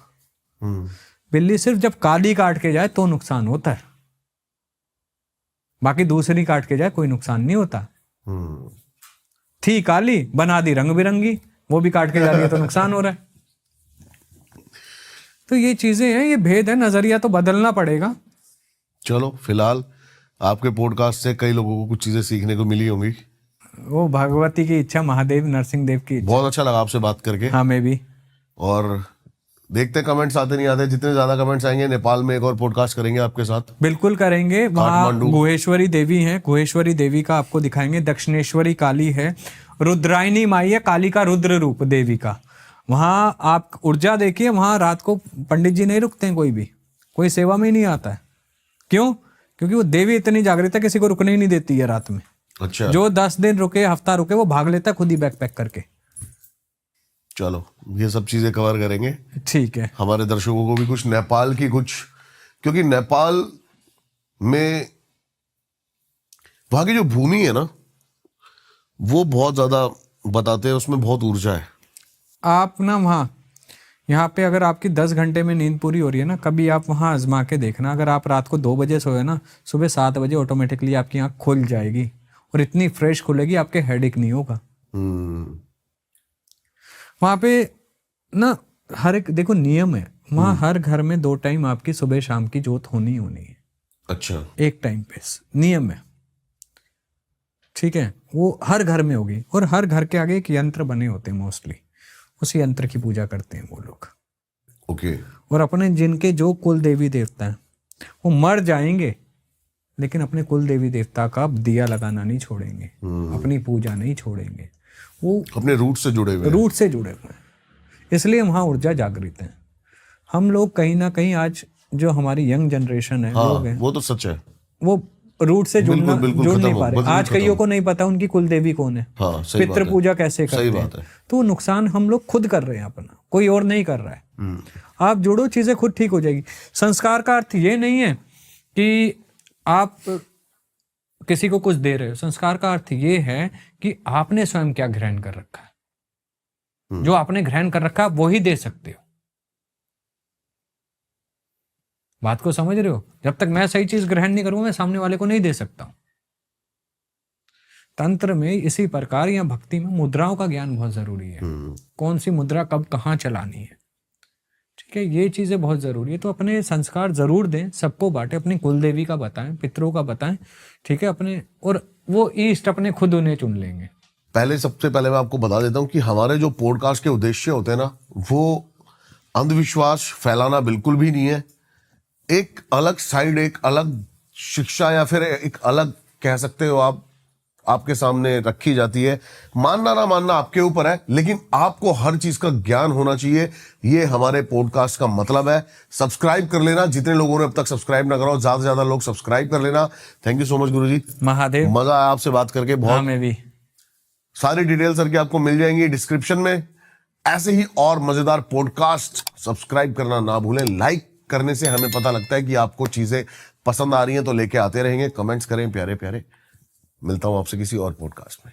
बिल्ली सिर्फ जब काली काट के जाए तो नुकसान होता है, बाकी दूसरी काट के जाए कोई नुकसान नहीं होता। थी काली, बना दी रंग बिरंगी, वो भी काट के जा रही है तो नुकसान हो रहा है। तो ये चीजें हैं, ये भेद है, नजरिया तो बदलना पड़ेगा। चलो, फिलहाल आपके पॉडकास्ट से कई लोगों को कुछ चीजें सीखने को मिली होंगी। वो भगवती की इच्छा, महादेव नरसिंह देव की इच्छा। बहुत अच्छा लगा आपसे बात करके। हाँ, मैं भी। और देखते कमेंट्स आते नहीं आते, जितने ज्यादा कमेंट्स आएंगे नेपाल में एक और पॉडकास्ट करेंगे आपके साथ। बिल्कुल करेंगे। वहाँ गुहेश्वरी देवी हैं, गुहेश्वरी देवी का आपको दिखाएंगे। दक्षिणेश्वरी काली है, रुद्रायणी माई है, काली का रुद्र रूप देवी का। वहाँ आप ऊर्जा देखिए, वहाँ रात को पंडित जी नहीं रुकते हैं, कोई सेवा में ही नहीं आता है। क्यों? क्योंकि वो देवी इतनी जागृत है, किसी को रुकने ही नहीं देती है रात में। अच्छा। जो 10 दिन रुके, हफ्ता रुके, वो भाग लेता है खुद ही बैग पैक करके। चलो, ये सब चीजें कवर करेंगे। ठीक है। हमारे दर्शकों को भी कुछ नेपाल की कुछ, क्योंकि नेपाल में वहां की जो भूमि है ना, वो बहुत ज्यादा बताते हैं, उसमें बहुत ऊर्जा है। आप ना वहाँ, यहाँ पे अगर आपकी 10 घंटे में नींद पूरी हो रही है ना, कभी आप वहाँ आजमा के देखना। अगर आप रात को 2 बजे सोए ना, सुबह 7 बजे ऑटोमेटिकली आपकी आँख खुल जाएगी और इतनी फ्रेश खुलेगी, आपके हेडेक नहीं होगा। वहाँ पे ना हर एक, देखो नियम है वहाँ, हर घर में 2 टाइम आपकी सुबह शाम की जोत होनी है। अच्छा। एक टाइम पे नियम है, ठीक है, वो हर घर में होगी। और हर घर के आगे एक यंत्र बने होते हैं, मोस्टली उस यंत्र की पूजा करते हैं वो लोग। ओके। और अपने जिनके जो कुल देवी देवता है वो मर जाएंगे, लेकिन अपने कुल देवी देवता का दिया लगाना नहीं छोड़ेंगे, अपनी पूजा नहीं छोड़ेंगे। वो अपने रूट से जुड़े हुए हैं। इसलिए वहाँ ऊर्जा जागृत है। हम लोग कहीं ना कहीं आज जो हमारी यंग जनरेशन है, लोग हैं, वो तो सच है, वो रूट से जुड़ नहीं पा रहे। आज कईयों को नहीं पता उनकी कुल देवी कौन है, पितृ पूजा कैसे करते हैं। तो नुकसान हम लोग खुद कर रहे हैं अपना, कोई और नहीं कर रहा है। आप जुड़ो, चीजें खुद ठीक हो जाएगी। संस्कार का अर्थ ये नहीं है कि आप किसी को कुछ दे रहे हो। संस्कार का अर्थ ये है कि आपने स्वयं क्या ग्रहण कर रखा है। जो आपने ग्रहण कर रखा है वो ही दे सकते हो। बात को समझ रहे हो? जब तक मैं सही चीज ग्रहण नहीं करूंगा, मैं सामने वाले को नहीं दे सकता हूं। तंत्र में इसी प्रकार या भक्ति में मुद्राओं का ज्ञान बहुत जरूरी है। कौन सी मुद्रा कब कहाँ चलानी है, ठीक है, ये चीजें बहुत जरूरी है। तो अपने संस्कार जरूर दें, सबको बांटे, अपनी कुल देवी का बताएं, पितरों का बताएं, ठीक है, अपने, और वो ईष्ट अपने खुद उन्हें चुन लेंगे। सबसे पहले मैं आपको बता देता हूं कि हमारे जो पॉडकास्ट के उद्देश्य होते हैं ना, वो अंधविश्वास फैलाना बिल्कुल भी नहीं है। एक अलग साइड, एक अलग शिक्षा, या फिर एक अलग कह सकते हो आप, आपके सामने रखी जाती है। मानना ना मानना आपके ऊपर है, लेकिन आपको हर चीज का ज्ञान होना चाहिए। ये हमारे पॉडकास्ट का मतलब है। सब्सक्राइब कर लेना, जितने लोगों ने अब तक सब्सक्राइब ना करो, ज्यादा से ज्यादा लोग सब्सक्राइब कर लेना। थैंक यू सो मच गुरुजी, महादेव, मजा आया आपसे बात करके बहुत। मैं भी। सारी डिटेल सर की आपको मिल जाएंगी डिस्क्रिप्शन में। ऐसे ही और मजेदार पॉडकास्ट सब्सक्राइब करना ना भूलें। लाइक करने से हमें पता लगता है कि आपको चीजें पसंद आ रही हैं, तो लेके आते रहेंगे। कमेंट्स करें प्यारे प्यारे। मिलता हूं आपसे किसी और पॉडकास्ट में।